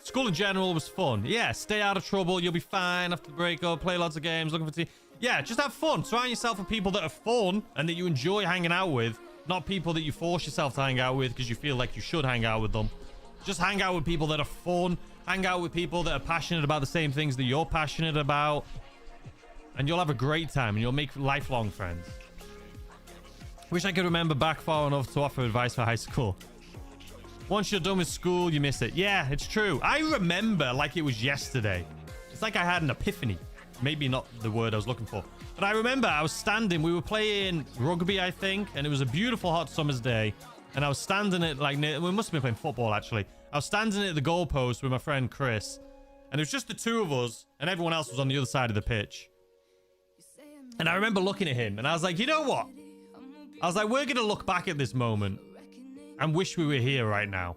School in general was fun. Yeah, stay out of trouble, you'll be fine after the breakup, play lots of games, looking for team. Yeah, just have fun. Surround yourself with people that are fun and that you enjoy hanging out with, not people that you force yourself to hang out with because you feel like you should hang out with them. Just hang out with people that are fun. Hang out with people that are passionate about the same things that you're passionate about. And you'll have a great time and you'll make lifelong friends. Wish I could remember back far enough to offer advice for high school. Once you're done with school, you miss it. Yeah, it's true. I remember like it was yesterday. It's like I had an epiphany. Maybe not the word I was looking for. But I remember I was standing. We were playing rugby, I think. And it was a beautiful hot summer's day. And I was standing at like, we must have been playing football actually. I was standing at the goalpost with my friend Chris. And it was just the two of us. And everyone else was on the other side of the pitch. And I remember looking at him. And I was like, you know what? I was like, we're going to look back at this moment. And wish we were here right now.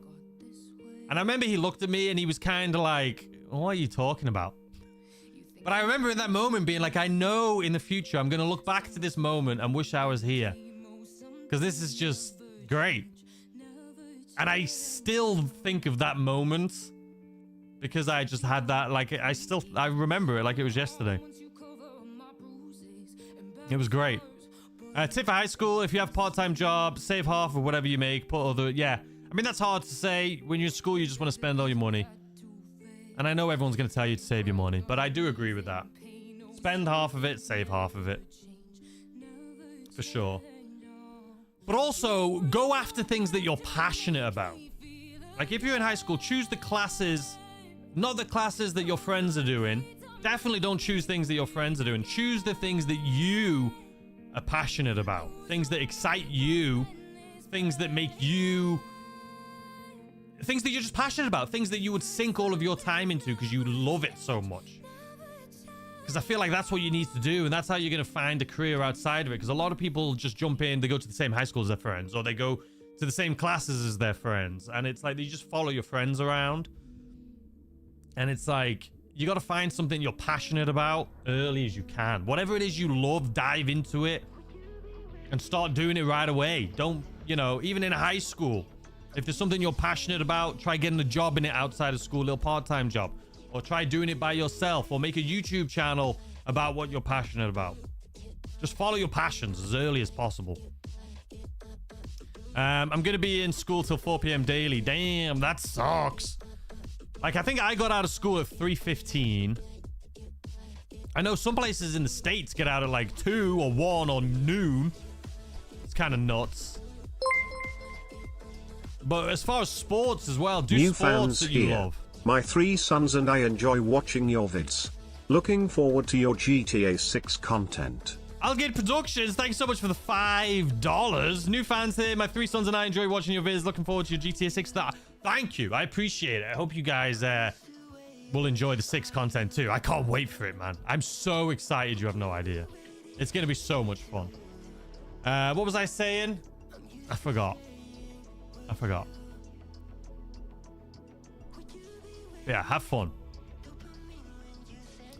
And I remember he looked at me and he was kind of like, what are you talking about? But I remember in that moment being like, I know in the future I'm going to look back to this moment and wish I was here. Because this is just great. And I still think of that moment because I just had that, like, I remember it like it was yesterday. It was great. Tip for high school, if you have part-time job, save half of whatever you make, put other, yeah. I mean, that's hard to say. When you're in school, you just want to spend all your money. And I know everyone's going to tell you to save your money, but I do agree with that. Spend half of it, save half of it. For sure. But also, go after things that you're passionate about. Like, if you're in high school, choose the classes, not the classes that your friends are doing. Definitely don't choose things that your friends are doing. Choose the things that you are passionate about. Things that excite you. Things that make you... Things that you're just passionate about. Things that you would sink all of your time into because you love it so much. Because I feel like that's what you need to do. And that's how you're going to find a career outside of it. Because a lot of people just jump in. They go to the same high school as their friends. Or they go to the same classes as their friends. And it's like you just follow your friends around. And it's like you got to find something you're passionate about early as you can. Whatever it is you love, dive into it. And start doing it right away. Don't you know, even in high school, if there's something you're passionate about, try getting a job in it outside of school, a little part-time job, or try doing it by yourself, or make a YouTube channel about what you're passionate about. Just follow your passions as early as possible. I'm going to be in school till 4 p.m. daily. Damn, that sucks. Like, I think I got out of school at 3:15. I know some places in the States get out at like 2 or 1 or noon. It's kind of nuts. But as far as sports as well, do New sports fans that you here. love. My 3 sons and I enjoy watching your vids. Looking forward to your GTA 6 content. Algate Productions, thanks so much for the $5. New fans here. My 3 sons and I enjoy watching your vids. Looking forward to your GTA 6. Thank you. I appreciate it. I hope you guys will enjoy the 6 content too. I can't wait for it, man. I'm so excited. You have no idea. It's going to be so much fun. What was I saying? I forgot. Yeah, have fun.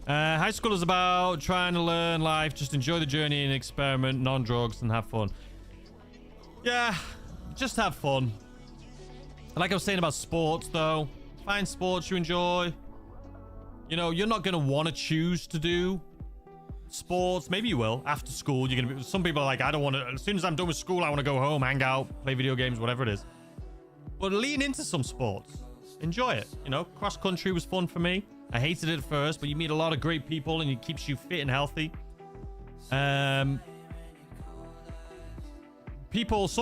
High school is about trying to learn life. Just enjoy the journey and experiment, non-drugs, and have fun. Yeah, just have fun. Like I was saying about sports, though. Find sports you enjoy. You know, you're not going to want to choose to do sports. Maybe you will. After school, you're going to be... Some people are like, I don't want to... As soon as I'm done with school, I want to go home, hang out, play video games, whatever it is. But lean into some sports. Enjoy it. You know, cross-country was fun for me. I hated it at first, but you meet a lot of great people and it keeps you fit and healthy. Some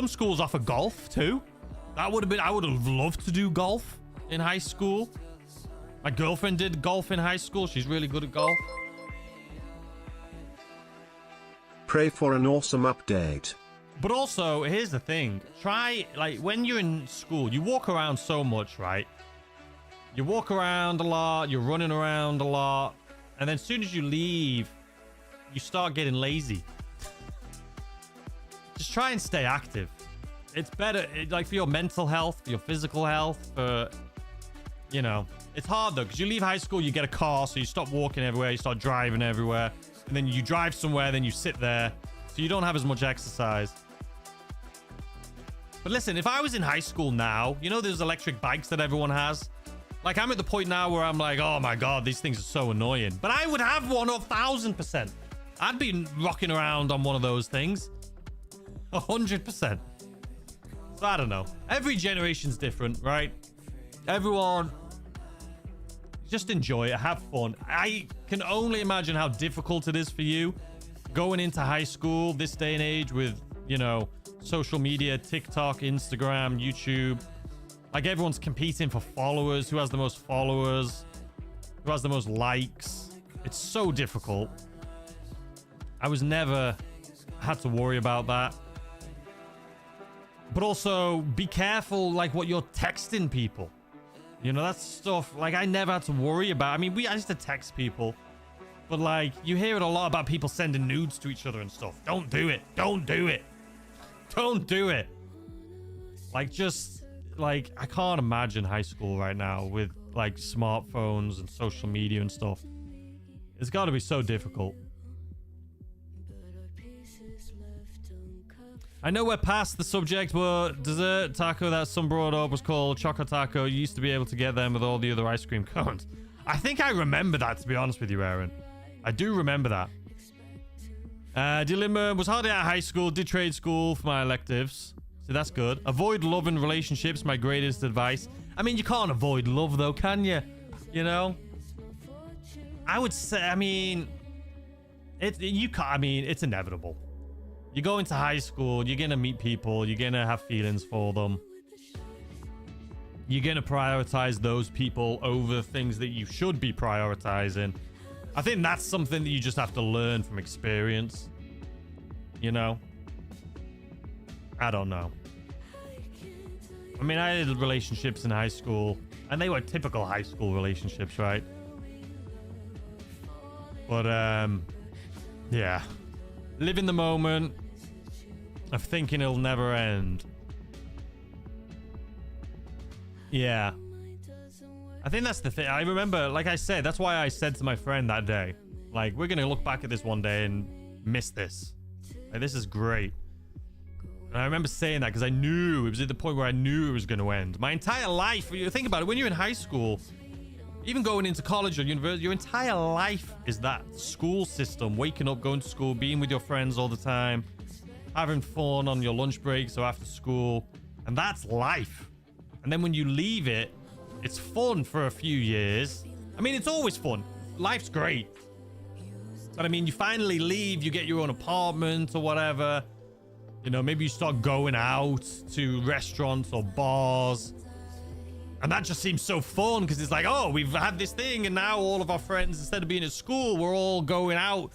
schools offer golf too. I would have loved to do golf in high school. My girlfriend did golf in high school. She's really good at golf. Pray for an awesome update. But also, here's the thing. Try, like, when you're in school, you walk around so much, right? You walk around a lot, you're running around a lot, and then as soon as you leave, you start getting lazy. Just try and stay active. It's better, like, for your mental health, for your physical health, for, you know. It's hard, though, because you leave high school, you get a car, so you stop walking everywhere, you start driving everywhere, and then you drive somewhere, then you sit there, so you don't have as much exercise. But listen, if I was in high school now, you know those electric bikes that everyone has? Like, I'm at the point now where I'm like, oh my God, these things are so annoying. But I would have one 1,000%. I'd be rocking around on one of those things. 100%. So I don't know. Every generation's different, right? Everyone, just enjoy it. Have fun. I can only imagine how difficult it is for you going into high school this day and age with, you know, social media, TikTok, Instagram, YouTube. Like, everyone's competing for followers. Who has the most followers? Who has the most likes? It's so difficult. I was never had to worry about that. But also, be careful, like, what you're texting people. You know, that's stuff, like, I never had to worry about. I mean, I used to text people. But, like, you hear it a lot about people sending nudes to each other and stuff. Don't do it. Don't do it. Don't do it. Like, just... Like, I can't imagine high school right now with, like, smartphones and social media and stuff. It's got to be so difficult. I know we're past the subject, but dessert taco that some brought up was called Choco Taco. You used to be able to get them with all the other ice cream cones. I think I remember that, to be honest with you, Aaron. I do remember that. Dilemma was hardly at high school, did trade school for my electives. So that's good. Avoid love and relationships, my greatest advice. I mean, you can't avoid love, though, can you? You know? I would say, I mean... it's inevitable. You go into high school, you're going to meet people, you're going to have feelings for them. You're going to prioritize those people over things that you should be prioritizing. I think that's something that you just have to learn from experience. You know? I don't know. I mean, I had relationships in high school, and they were typical high school relationships, right? But, yeah. Live in the moment of thinking it'll never end. Yeah. I think that's the thing. I remember, like I said, that's why I said to my friend that day, like, we're going to look back at this one day and miss this. Like, this is great. And I remember saying that because I knew it was at the point where I knew it was going to end. My entire life, you think about it, when you're in high school, even going into college or university, your entire life is that school system. Waking up, going to school, being with your friends all the time, having fun on your lunch breaks or after school. And that's life. And then when you leave it, it's fun for a few years. I mean, it's always fun. Life's great. But I mean, you finally leave, you get your own apartment or whatever. You know, maybe you start going out to restaurants or bars. And that just seems so fun because it's like, oh, we've had this thing and now all of our friends, instead of being at school, we're all going out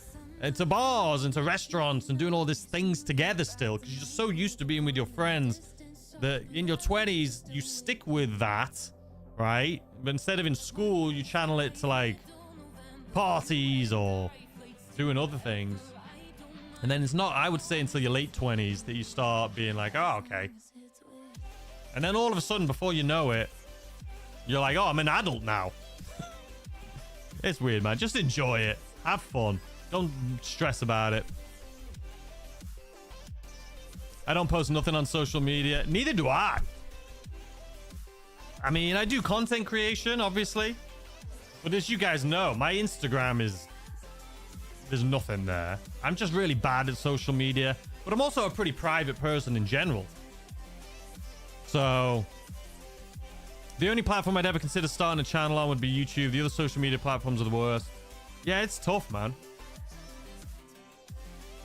to bars and to restaurants and doing all these things together still because you're just so used to being with your friends that in your 20s, you stick with that, right? But instead of in school, you channel it to like parties or doing other things. And then it's not, I would say, until your late 20s that you start being like, oh, okay. And then all of a sudden, before you know it, you're like, oh, I'm an adult now. It's weird, man. Just enjoy it. Have fun. Don't stress about it. I don't post nothing on social media. Neither do I. I mean, I do content creation, obviously. But as you guys know, my Instagram is... there's nothing there. I'm just really bad at social media. But I'm also a pretty private person in general. So... the only platform I'd ever consider starting a channel on would be YouTube. The other social media platforms are the worst. Yeah, it's tough, man.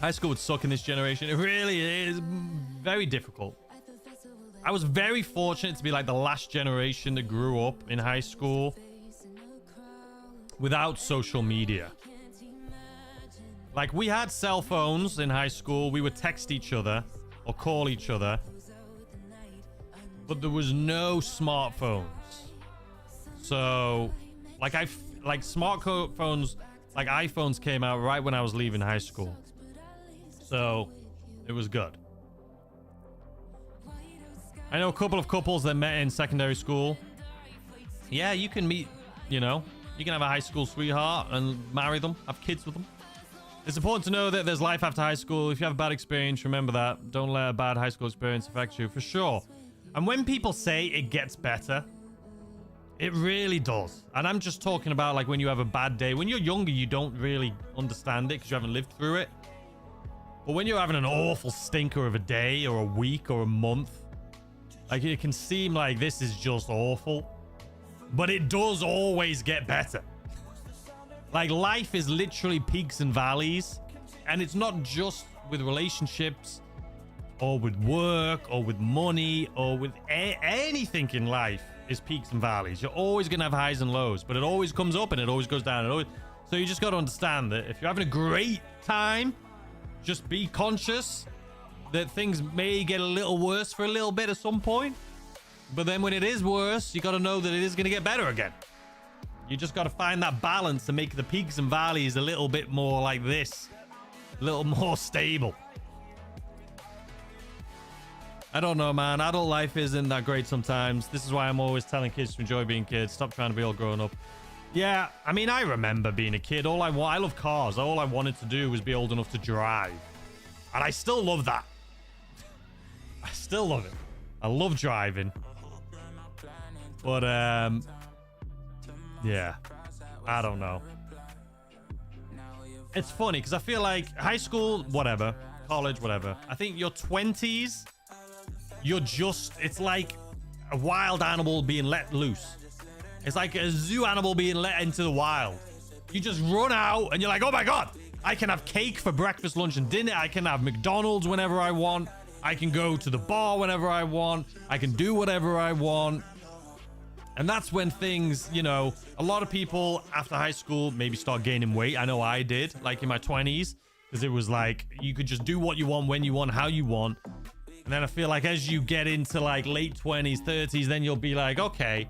High school would suck in this generation. It really is very difficult. I was very fortunate to be like the last generation that grew up in high school without social media. Like, we had cell phones in high school. We would text each other or call each other. But there was no smartphones. So, like smartphones, like iPhones came out right when I was leaving high school. So, it was good. I know a couple of couples that met in secondary school. Yeah, you can meet, you know, you can have a high school sweetheart and marry them, have kids with them. It's important to know that there's life after high school. If you have a bad experience, remember that. Don't let a bad high school experience affect you, for sure. And when people say it gets better, it really does. And I'm just talking about like when you have a bad day. When you're younger, you don't really understand it because you haven't lived through it. But when you're having an awful stinker of a day or a week or a month, like it can seem like this is just awful. But it does always get better. Like, life is literally peaks and valleys. And it's not just with relationships or with work or with money or with anything in life is peaks and valleys. You're always going to have highs and lows, but it always comes up and it always goes down. So you just got to understand that if you're having a great time, just be conscious that things may get a little worse for a little bit at some point. But then when it is worse, you got to know that it is going to get better again. You just got to find that balance to make the peaks and valleys a little bit more like this. A little more stable. I don't know, man. Adult life isn't that great sometimes. This is why I'm always telling kids to enjoy being kids. Stop trying to be all grown up. Yeah, I mean, I remember being a kid. I love cars. All I wanted to do was be old enough to drive. And I still love that. I still love it. I love driving. But, yeah, I don't know. It's funny because I feel like high school, whatever, college, whatever. I think your 20s, you're just, it's like a wild animal being let loose. It's like a zoo animal being let into the wild. You just run out and you're like, oh my God, I can have cake for breakfast, lunch, and dinner. I can have McDonald's whenever I want. I can go to the bar whenever I want. I can do whatever I want. And that's when things, you know, a lot of people after high school maybe start gaining weight. I know I did, like in my 20s, because it was like you could just do what you want, when you want, how you want. And then I feel like as you get into like late 20s, 30s, then you'll be like, okay,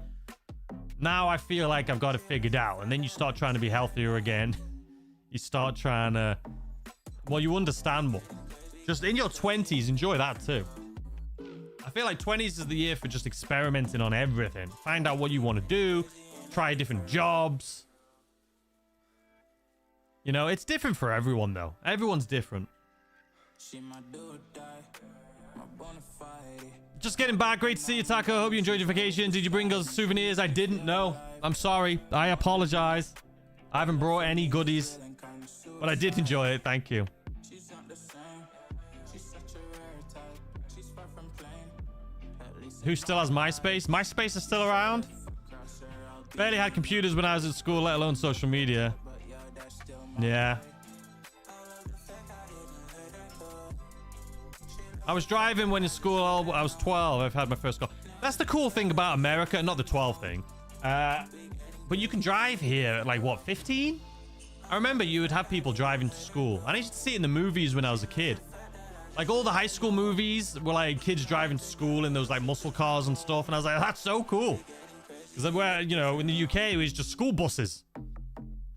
now I feel like I've got it figured out. And then you start trying to be healthier again. You start trying to, well, you understand more. Just in your 20s, enjoy that too. I feel like 20s is the year for just experimenting on everything. Find out what you want to do. Try different jobs. You know, it's different for everyone though. Everyone's different. Just getting back. Great to see you, Taco. Hope you enjoyed your vacation. Did you bring us souvenirs? I didn't know. I'm sorry. I apologize. I haven't brought any goodies, but I did enjoy it. Thank you. Who still has MySpace? MySpace is still around? Barely had computers when I was at school, let alone social media. Yeah. I was driving when in school. I was 12. I've had my first car. That's the cool thing about America. Not the 12 thing. But you can drive here at like, what, 15? I remember you would have people driving to school. I used to see it in the movies when I was a kid. Like, all the high school movies were like kids driving to school in those like muscle cars and stuff. And I was like, that's so cool. Because where, you know, in the UK, it was just school buses.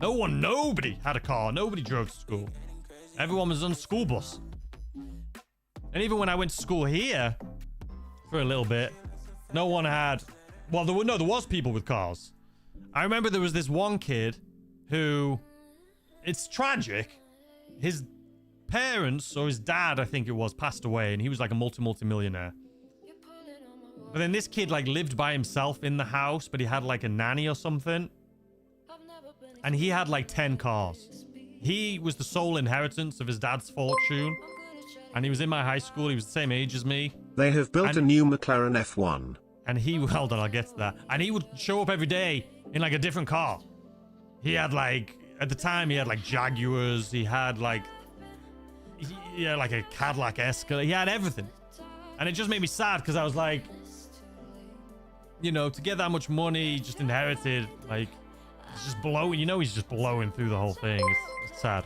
Nobody had a car. Nobody drove to school. Everyone was on a school bus. And even when I went to school here for a little bit, no one had, well, there was people with cars. I remember there was this one kid who, it's tragic. His parents, or his dad, I think it was, passed away, and he was like a multi-millionaire. But then this kid like lived by himself in the house, but he had like a nanny or something. And he had like 10 cars. He was the sole inheritance of his dad's fortune. And he was in my high school. He was the same age as me. They have built a new McLaren F1. And he, hold on, I'll get to that. And he would show up every day in like a different car. He had like, at the time, he had like Jaguars. He had like, like a Cadillac Escalade. He had everything. And it just made me sad because I was like, you know, to get that much money, just inherited, like, it's just blowing. You know, he's just blowing through the whole thing. It's sad.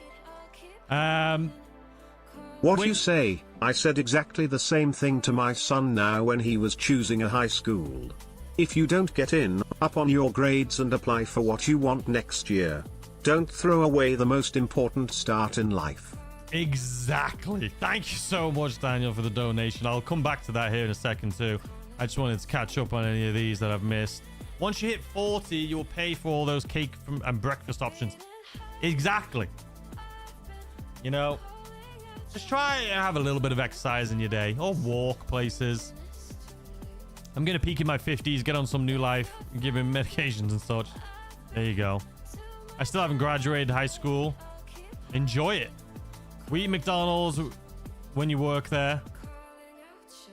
What you say? I said exactly the same thing to my son now when he was choosing a high school. If you don't get in, up on your grades and apply for what you want next year. Don't throw away the most important start in life. Exactly. Thank you so much, Daniel, for the donation. I'll come back to that here in a second too. I just wanted to catch up on any of these that I've missed. Once you hit 40, you'll pay for all those cake and breakfast options. Exactly. You know, just try and have a little bit of exercise in your day, or walk places. I'm going to peak in my 50s, get on some new life, and give him medications and such. There you go. I still haven't graduated high school. Enjoy it. We eat McDonald's when you work there.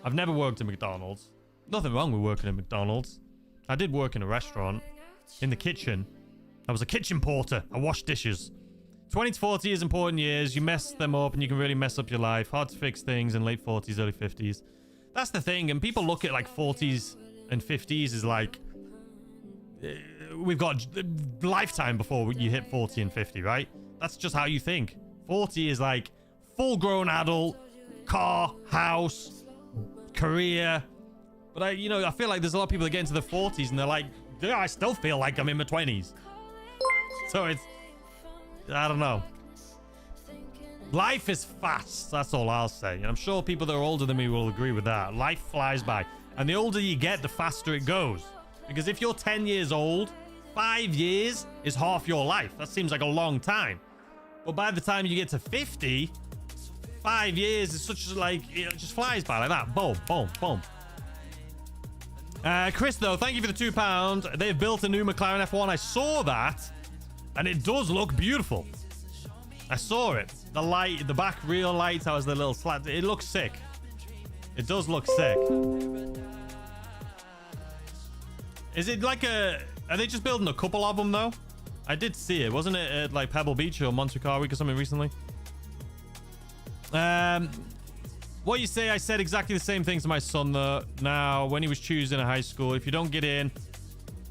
I've never worked at McDonald's. Nothing wrong with working at McDonald's. I did work in a restaurant, in the kitchen. I was a kitchen porter. I washed dishes. 20 to 40 is important years. You mess them up and you can really mess up your life. Hard to fix things in late 40s, early 50s. That's the thing. And people look at like 40s and 50s as like, we've got lifetime before you hit 40 and 50, right? That's just how you think. 40 is like full-grown adult, car, house, career. But I feel like there's a lot of people that get into the 40s and they're like, yeah, I still feel like I'm in my 20s. So it's, I don't know. Life is fast. That's all I'll say. And I'm sure people that are older than me will agree with that. Life flies by. And the older you get, the faster it goes. Because if you're 10 years old, 5 years is half your life. That seems like a long time. But by the time you get to 50, 5 years is such like, it just flies by like that. Boom, boom, boom. Chris, though, thank you for the £2. They've built a new McLaren F1. I saw that, and it does look beautiful. I saw it. The light, the back rear lights, how was the little slat? It looks sick. It does look sick. Is it like a... Are they just building a couple of them, though? I did see it. Wasn't it at, like, Pebble Beach or Monte Carlo Week or something recently? What you say, I said exactly the same thing to my son, though. Now, when he was choosing a high school, if you don't get in,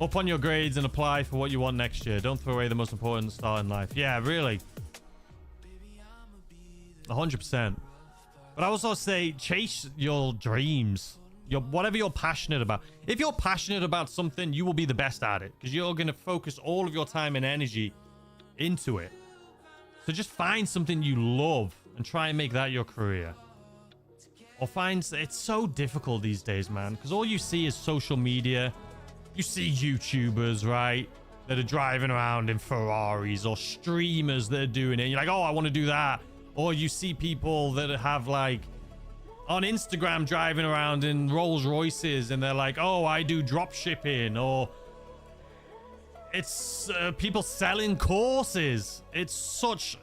up on your grades and apply for what you want next year. Don't throw away the most important start in life. Yeah, really. 100%. But I also say, chase your dreams. Whatever you're passionate about. If you're passionate about something, you will be the best at it. Because you're going to focus all of your time and energy into it. So just find something you love and try and make that your career. Or find... It's so difficult these days, man. Because all you see is social media. You see YouTubers, right? That are driving around in Ferraris. Or streamers that are doing it. And you're like, oh, I want to do that. Or you see people that have, like... on Instagram driving around in Rolls Royces and they're like, oh, I do drop shipping, or it's people selling courses. It's such,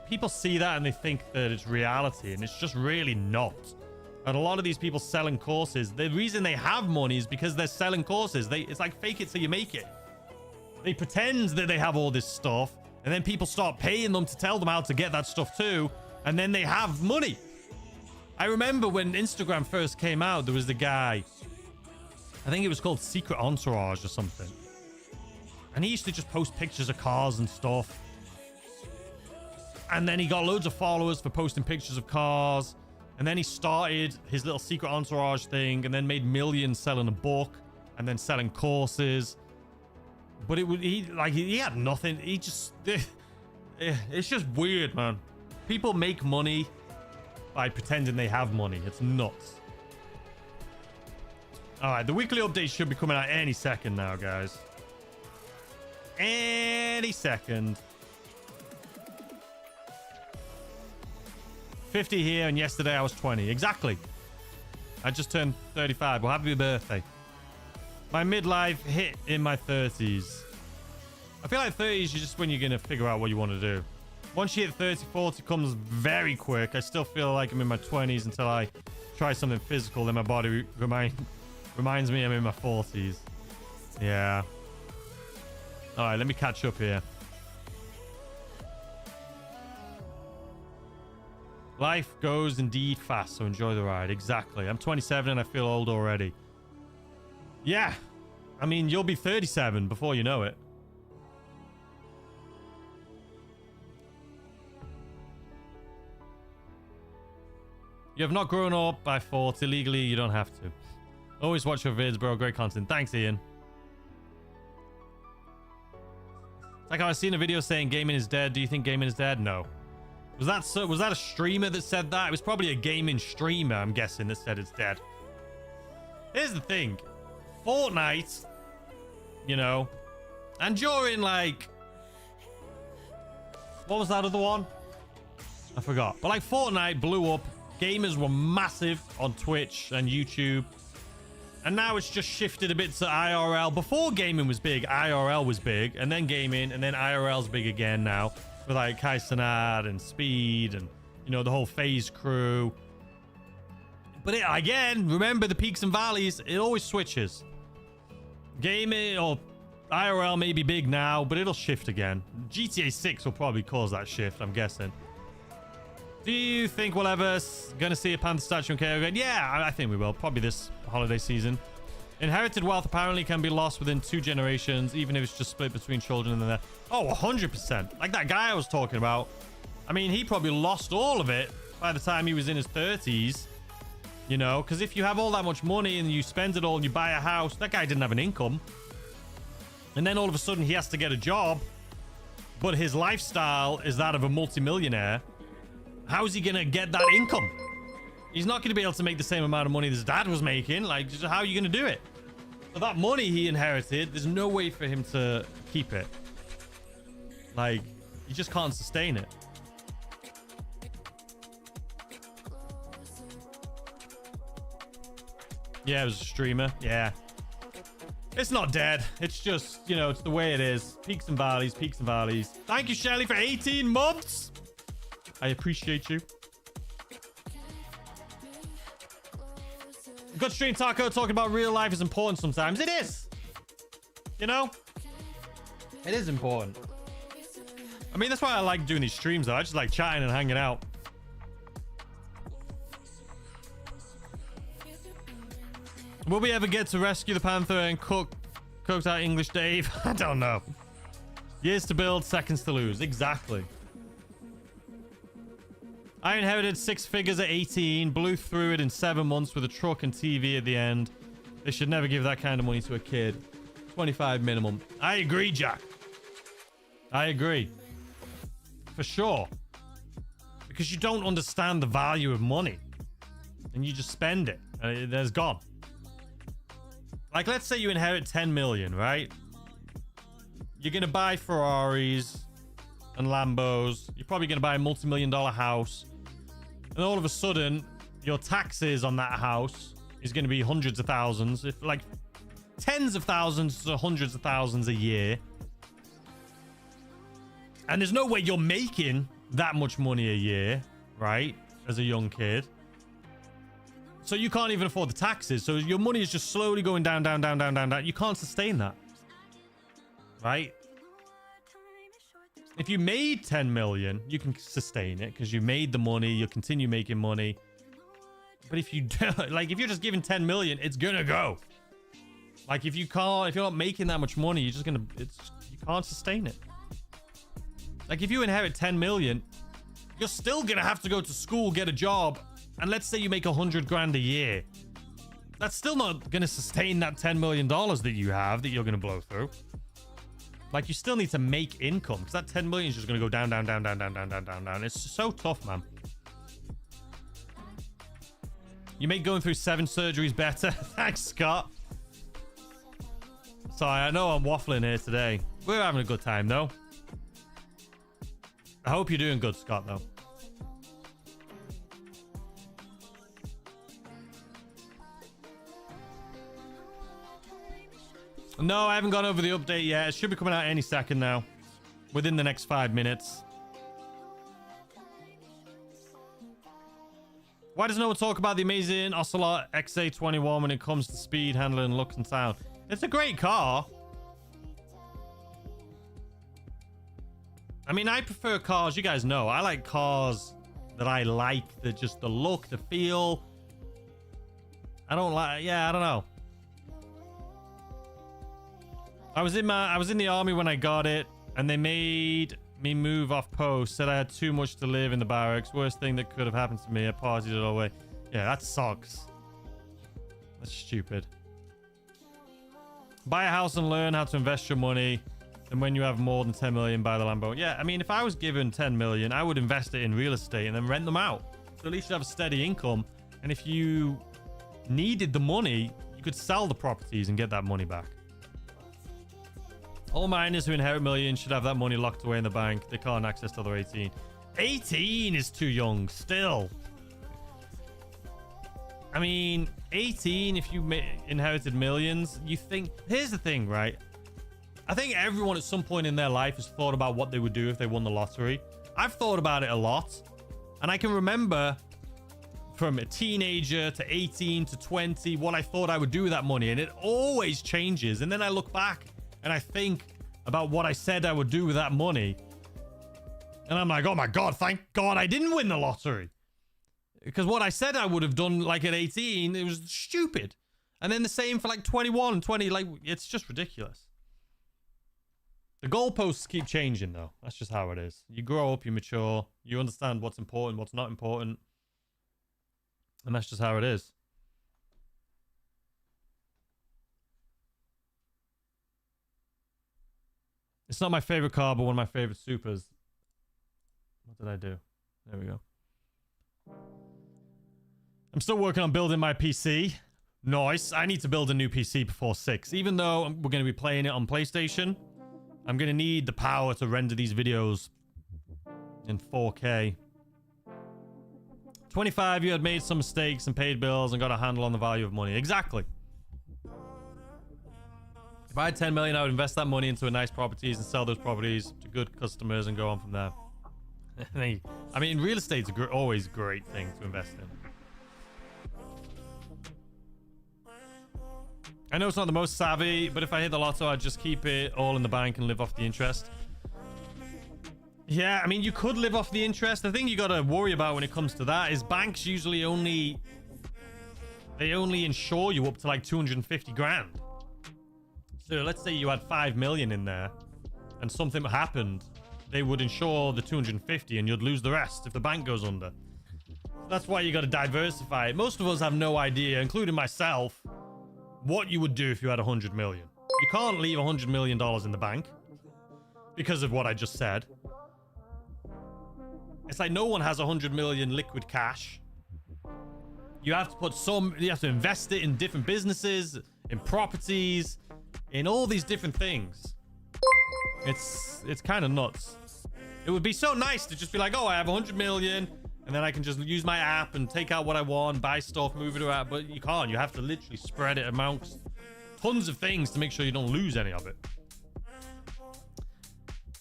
people see that and they think that it's reality, and it's just really not. And a lot of these people selling courses, the reason they have money is because they're selling courses. It's like fake it till you make it. They pretend that they have all this stuff, and then people start paying them to tell them how to get that stuff too, and then they have money. I remember when Instagram first came out, there was the guy, I think it was called Secret Entourage or something. And he used to just post pictures of cars and stuff. And then he got loads of followers for posting pictures of cars. And then he started his little Secret Entourage thing and then made millions selling a book and then selling courses. But he had nothing. He just, it's just weird, man. People make money by pretending they have money. It's nuts. All right, the weekly update should be coming out any second now, guys. Any second. 50 here, and yesterday I was 20. Exactly. I just turned 35. Well, happy birthday. My midlife hit in my 30s. I feel like 30s is just when you're going to figure out what you want to do. Once you hit 30, 40 comes very quick. I still feel like I'm in my 20s until I try something physical. Then my body reminds me I'm in my 40s. Yeah. All right, let me catch up here. Life goes indeed fast, so enjoy the ride. Exactly. I'm 27 and I feel old already. Yeah. I mean, you'll be 37 before you know it. You have not grown up by 40. Legally, you don't have to. Always watch your vids, bro. Great content. Thanks, Ian. It's like how I've seen a video saying gaming is dead. Do you think gaming is dead? No. Was that a streamer that said that? It was probably a gaming streamer, I'm guessing, that said it's dead. Here's the thing. Fortnite, you know, and during, like, what was that other one? I forgot. But, like, Fortnite blew up. Gamers were massive on Twitch and YouTube. And now it's just shifted a bit to IRL. Before gaming was big, IRL was big. And then gaming, and then IRL's big again now. With, like, Kai Cenat and Speed and, you know, the whole FaZe crew. But, again, remember the peaks and valleys. It always switches. Gaming or IRL may be big now, but it'll shift again. GTA 6 will probably cause that shift, I'm guessing. Do you think we'll ever gonna see a Panther statue in KO again? Yeah, I think we will. Probably this holiday season. Inherited wealth apparently can be lost within 2 generations, even if it's just split between children and their... Oh, 100%. Like that guy I was talking about. I mean, he probably lost all of it by the time he was in his 30s. You know, because if you have all that much money and you spend it all and you buy a house, that guy didn't have an income. And then all of a sudden he has to get a job, but his lifestyle is that of a multimillionaire. How's he gonna get that income? He's not gonna be able to make the same amount of money his dad was making. Like, how are you gonna do it? So that money he inherited, there's no way for him to keep it. Like, you just can't sustain it. Yeah, it was a streamer. Yeah. It's not dead. It's just, you know, it's the way it is. Peaks and valleys, peaks and valleys. Thank you, Shelly, for 18 months. I appreciate you. Good stream, Taco. Talking about real life is important sometimes. It is. You know? It is important. I mean, that's why I like doing these streams, though. I just like chatting and hanging out. Will we ever get to rescue the Panther and cooked out English Dave? I don't know. Years to build, seconds to lose. Exactly. I inherited 6 figures at 18, blew through it in 7 months with a truck and TV at the end. They should never give that kind of money to a kid. 25 minimum. I agree, Jack. I agree. For sure. Because you don't understand the value of money. And you just spend it. And it's gone. Like, let's say you inherit 10 million, right? You're going to buy Ferraris and Lambos. You're probably going to buy a multi-million-dollar house. And all of a sudden, your taxes on that house is going to be hundreds of thousands, if like tens of thousands to hundreds of thousands a year. And there's no way you're making that much money a year, right? As a young kid. So you can't even afford the taxes. So your money is just slowly going down, down, down, down, down, down. You can't sustain that. Right? If you made 10 million, you can sustain it because you made the money. You'll continue making money. But if you don't, like, if you're just giving 10 million, it's gonna go. Like, if you're not making that much money, you're just gonna, you can't sustain it. Like, if you inherit 10 million, you're still gonna have to go to school, get a job, and let's say you make 100 grand a year. That's still not gonna sustain that $10 million that you have that you're gonna blow through. Like, you still need to make income because that 10 million is just gonna go down, down, down, down, down, down, down, down, down. It's so tough, man. You make going through 7 surgeries better. Thanks, Scott. Sorry, I know I'm waffling here today. We're having a good time, though. I hope you're doing good, Scott, though. No, I haven't gone over the update yet. It should be coming out any second now. Within the next 5 minutes. Why does no one talk about the amazing Ocelot XA21 when it comes to speed, handling, and look and sound? It's a great car. I mean, I prefer cars. You guys know. I like cars that I like. Just the look, the feel. I don't like... Yeah, I don't know. I was in the army when I got it, and they made me move off post. Said I had too much to live in the barracks. Worst thing that could have happened to me. I partied it all the way. Yeah, that sucks. That's stupid. Buy a house and learn how to invest your money. And when you have more than 10 million, buy the Lambo. Yeah, I mean, if I was given 10 million, I would invest it in real estate and then rent them out. So at least you have a steady income. And if you needed the money, you could sell the properties and get that money back. All minors who inherit millions should have that money locked away in the bank. They can't access till they're 18. 18 is too young still. I mean, 18, if you inherited millions, you think... Here's the thing, right? I think everyone at some point in their life has thought about what they would do if they won the lottery. I've thought about it a lot. And I can remember from a teenager to 18 to 20 what I thought I would do with that money. And it always changes. And then I look back and I think about what I said I would do with that money. And I'm like, oh my God, thank God I didn't win the lottery. Because what I said I would have done like at 18, it was stupid. And then the same for like 21 and 20. Like, it's just ridiculous. The goalposts keep changing though. That's just how it is. You grow up, you mature, you understand what's important, what's not important. And that's just how it is. It's not my favorite car, but one of my favorite supers. What did I do? There we go. I'm still working on building my PC. Nice. I need to build a new PC before 6. Even though we're going to be playing it on PlayStation, I'm going to need the power to render these videos in 4K. 25, you had made some mistakes and paid bills and got a handle on the value of money. Exactly. If I had 10 million, I would invest that money into nice properties and sell those properties to good customers and go on from there. I mean, real estate's always a great thing to invest in. I know it's not the most savvy, but if I hit the lotto, I'd just keep it all in the bank and live off the interest. Yeah, I mean, you could live off the interest. The thing you got to worry about when it comes to that is banks usually only insure you up to like 250 grand. So let's say you had 5 million in there and something happened, they would insure the 250 and you'd lose the rest if the bank goes under. That's why you got to diversify it. Most of us have no idea, including myself, what you would do if you had 100 million. You can't leave $100 million in the bank because of what I just said. It's like no one has 100 million liquid cash. You have to invest it in different businesses, in properties, in all these different things. It's kind of nuts. It would be so nice to just be like, oh, I have 100 million and then I can just use my app and take out what I want, buy stuff, move it around. But you can't. You have to literally spread it amongst tons of things to make sure you don't lose any of it.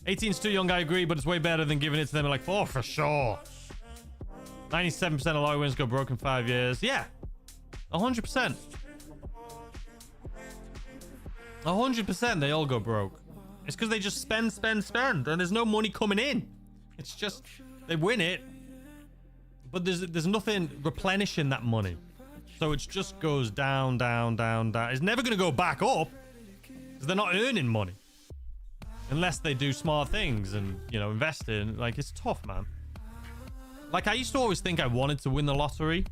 18's too young, I agree, but it's way better than giving it to them like, oh, for sure. 97% of lottery winners go broke in 5 years. Yeah. 100%. 100% they all go broke. It's because they just spend, and there's no money coming in. It's just, they win it, but there's nothing replenishing that money. So it just goes down, down, down, down. It's never going to go back up because they're not earning money. Unless they do smart things and, you know, invest in. Like, it's tough, man. Like, I used to always think I wanted to win the lottery.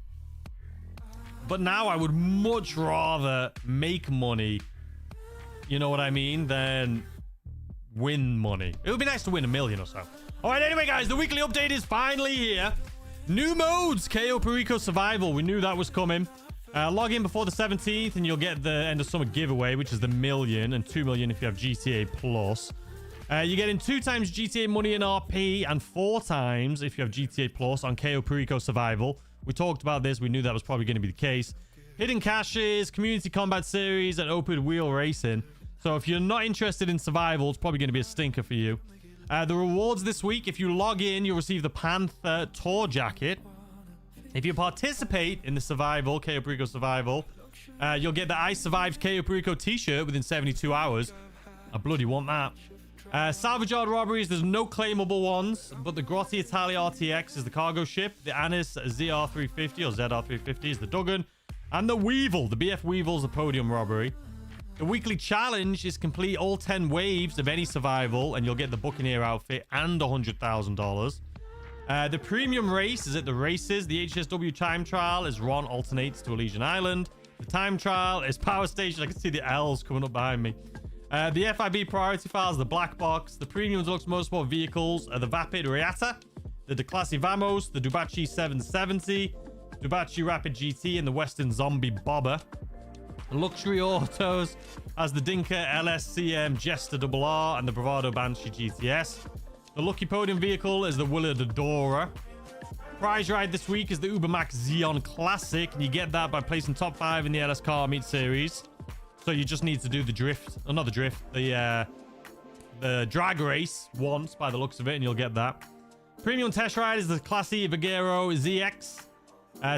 But now I would much rather make money, you know what I mean, than win money. It would be nice to win $1 million or so. All right, anyway, guys, the weekly update is finally here. New modes, Cayo Perico Survival. We knew that was coming. Log in before the 17th and you'll get the end of summer giveaway, which is the $1 million, and $2 million if you have GTA Plus. You're getting 2 times GTA money in RP and 4 times if you have GTA Plus on Cayo Perico Survival. We talked about this. We knew that was probably going to be the case. Hidden caches, community combat series, and open wheel racing. So if you're not interested in survival, it's probably going to be a stinker for you. The rewards this week, if you log in, you'll receive the Panther Tour Jacket. If you participate in the survival, Cayo Perico Survival, you'll get the I Survived Cayo Perico t-shirt within 72 hours. I bloody want that. Salvage yard robberies, there's no claimable ones, but the Grotti Italia RTX is the cargo ship. The Anis ZR350 or ZR350 is the Duggan. And the Weevil, the BF Weevil is the podium robbery. The weekly challenge is complete all 10 waves of any survival, and you'll get the Buccaneer outfit and $100,000. The premium race is at the races. The HSW time trial is Ron alternates to Elysian Island. The time trial is Power Station. I can see the L's coming up behind me. The FIB priority files, the Black Box. The premium deluxe motorsport vehicles are the Vapid Reatta, the Declassi Vamos, the Dubachi 770, Dubachi Rapid GT, and the Western Zombie Bobber. The luxury autos as the Dinka LSCM Jester RR and the Bravado Banshee GTS. The lucky podium vehicle is the Willard Adora. Prize ride this week is the Ubermax Xeon Classic, and you get that by placing top 5 in the LS Car Meet Series. So you just need to do the drift, or not the drift, the drag race once by the looks of it, and you'll get that. Premium test ride is the Classy Vigero ZX.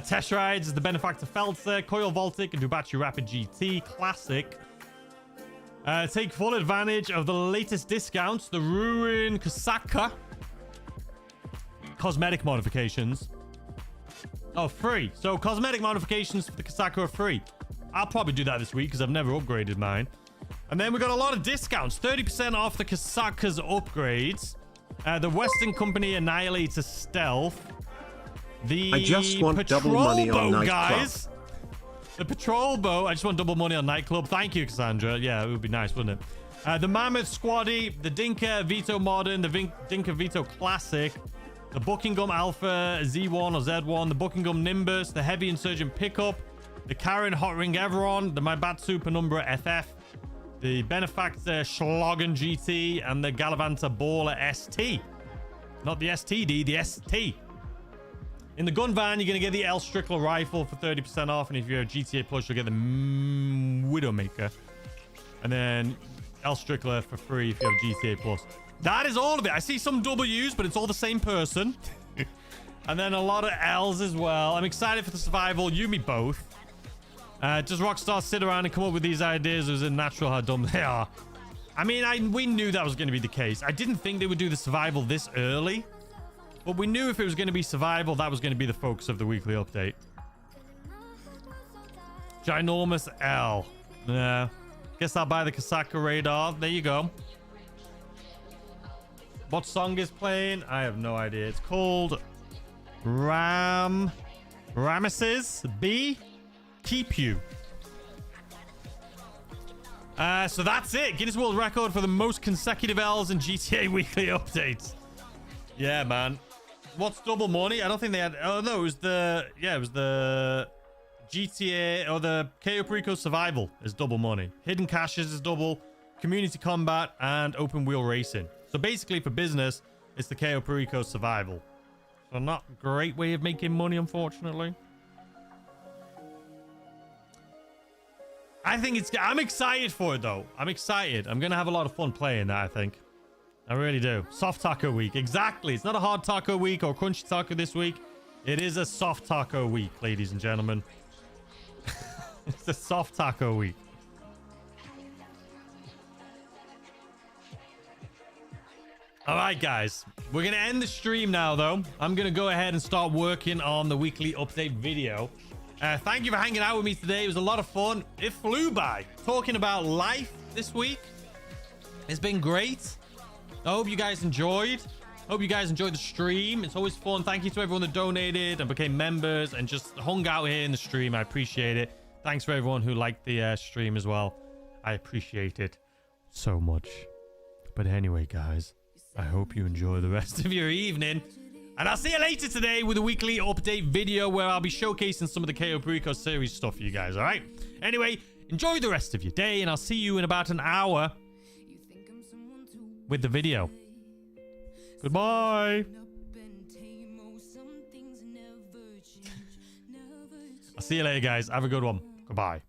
Test rides is the Benefactor Feltzer, Coil Voltic, and Dubachi Rapid GT Classic. Take full advantage of the latest discounts. The Ruin Kasaka cosmetic modifications. Oh, free. So cosmetic modifications for the Kasaka are free. I'll probably do that this week because I've never upgraded mine. And then we got a lot of discounts. 30% off the Kasaka's upgrades. The Western Company Annihilator Stealth. The I just want double money on Nightclub. Guys. The Patrol Boat. I just want double money on Nightclub. Thank you, Cassandra. Yeah, it would be nice, wouldn't it? The Mammoth Squaddy. The Dinka Vito Modern. The Dinka Vito Classic. The Buckingham Alpha Z1 or Z1. The Buckingham Nimbus. The Heavy Insurgent Pickup. The Karen Hot Ring Everon, the Maibatsu Penumbra FF, the Benefactor Schlagen GT, and the Galavanta Baller ST. Not the STD, the ST. In the gun van, you're going to get the L Strickler rifle for 30% off, and if you have GTA Plus, you'll get the Widowmaker. And then L Strickler for free if you have GTA Plus. That is all of it. I see some W's, but it's all the same person. And then a lot of L's as well. I'm excited for the survival. You, me both. Does Rockstar sit around and come up with these ideas, or is it natural how dumb they are? I mean, we knew that was going to be the case. I didn't think they would do the survival this early, but we knew if it was going to be survival, that was going to be the focus of the weekly update. Ginormous L. Yeah. Guess I'll buy the Kasaka radar. There you go. What song is playing? I have no idea. It's called Ramesses B. Keep you. So that's it. Guinness World Record for the most consecutive L's in GTA weekly updates. Yeah, man. What's double money? I don't think they had. Oh no, it was the. Yeah, it was the GTA or the Cayo Perico Survival is double money. Hidden caches is double. Community combat and open wheel racing. So basically, for business, it's the Cayo Perico Survival. So not a great way of making money, unfortunately. I'm excited for it, though. I'm excited. I'm going to have a lot of fun playing that, I think. I really do. Soft taco week. Exactly. It's not a hard taco week or crunchy taco this week. It is a soft taco week, ladies and gentlemen. It's a soft taco week. All right, guys. We're going to end the stream now, though. I'm going to go ahead and start working on the weekly update video. Thank you for hanging out with me today. It was a lot of fun. It flew by. Talking about life this week. It's been great. I hope you guys enjoyed. Hope you guys enjoyed the stream. It's always fun. Thank you to everyone that donated and became members and just hung out here in the stream. I appreciate it. Thanks for everyone who liked the stream as well. I appreciate it so much. But anyway, guys, I hope you enjoy the rest of your evening. And I'll see you later today with a weekly update video where I'll be showcasing some of the Cayo Perico series stuff for you guys, all right? Anyway, enjoy the rest of your day, and I'll see you in about an hour with the video. Goodbye. I'll see you later, guys. Have a good one. Goodbye.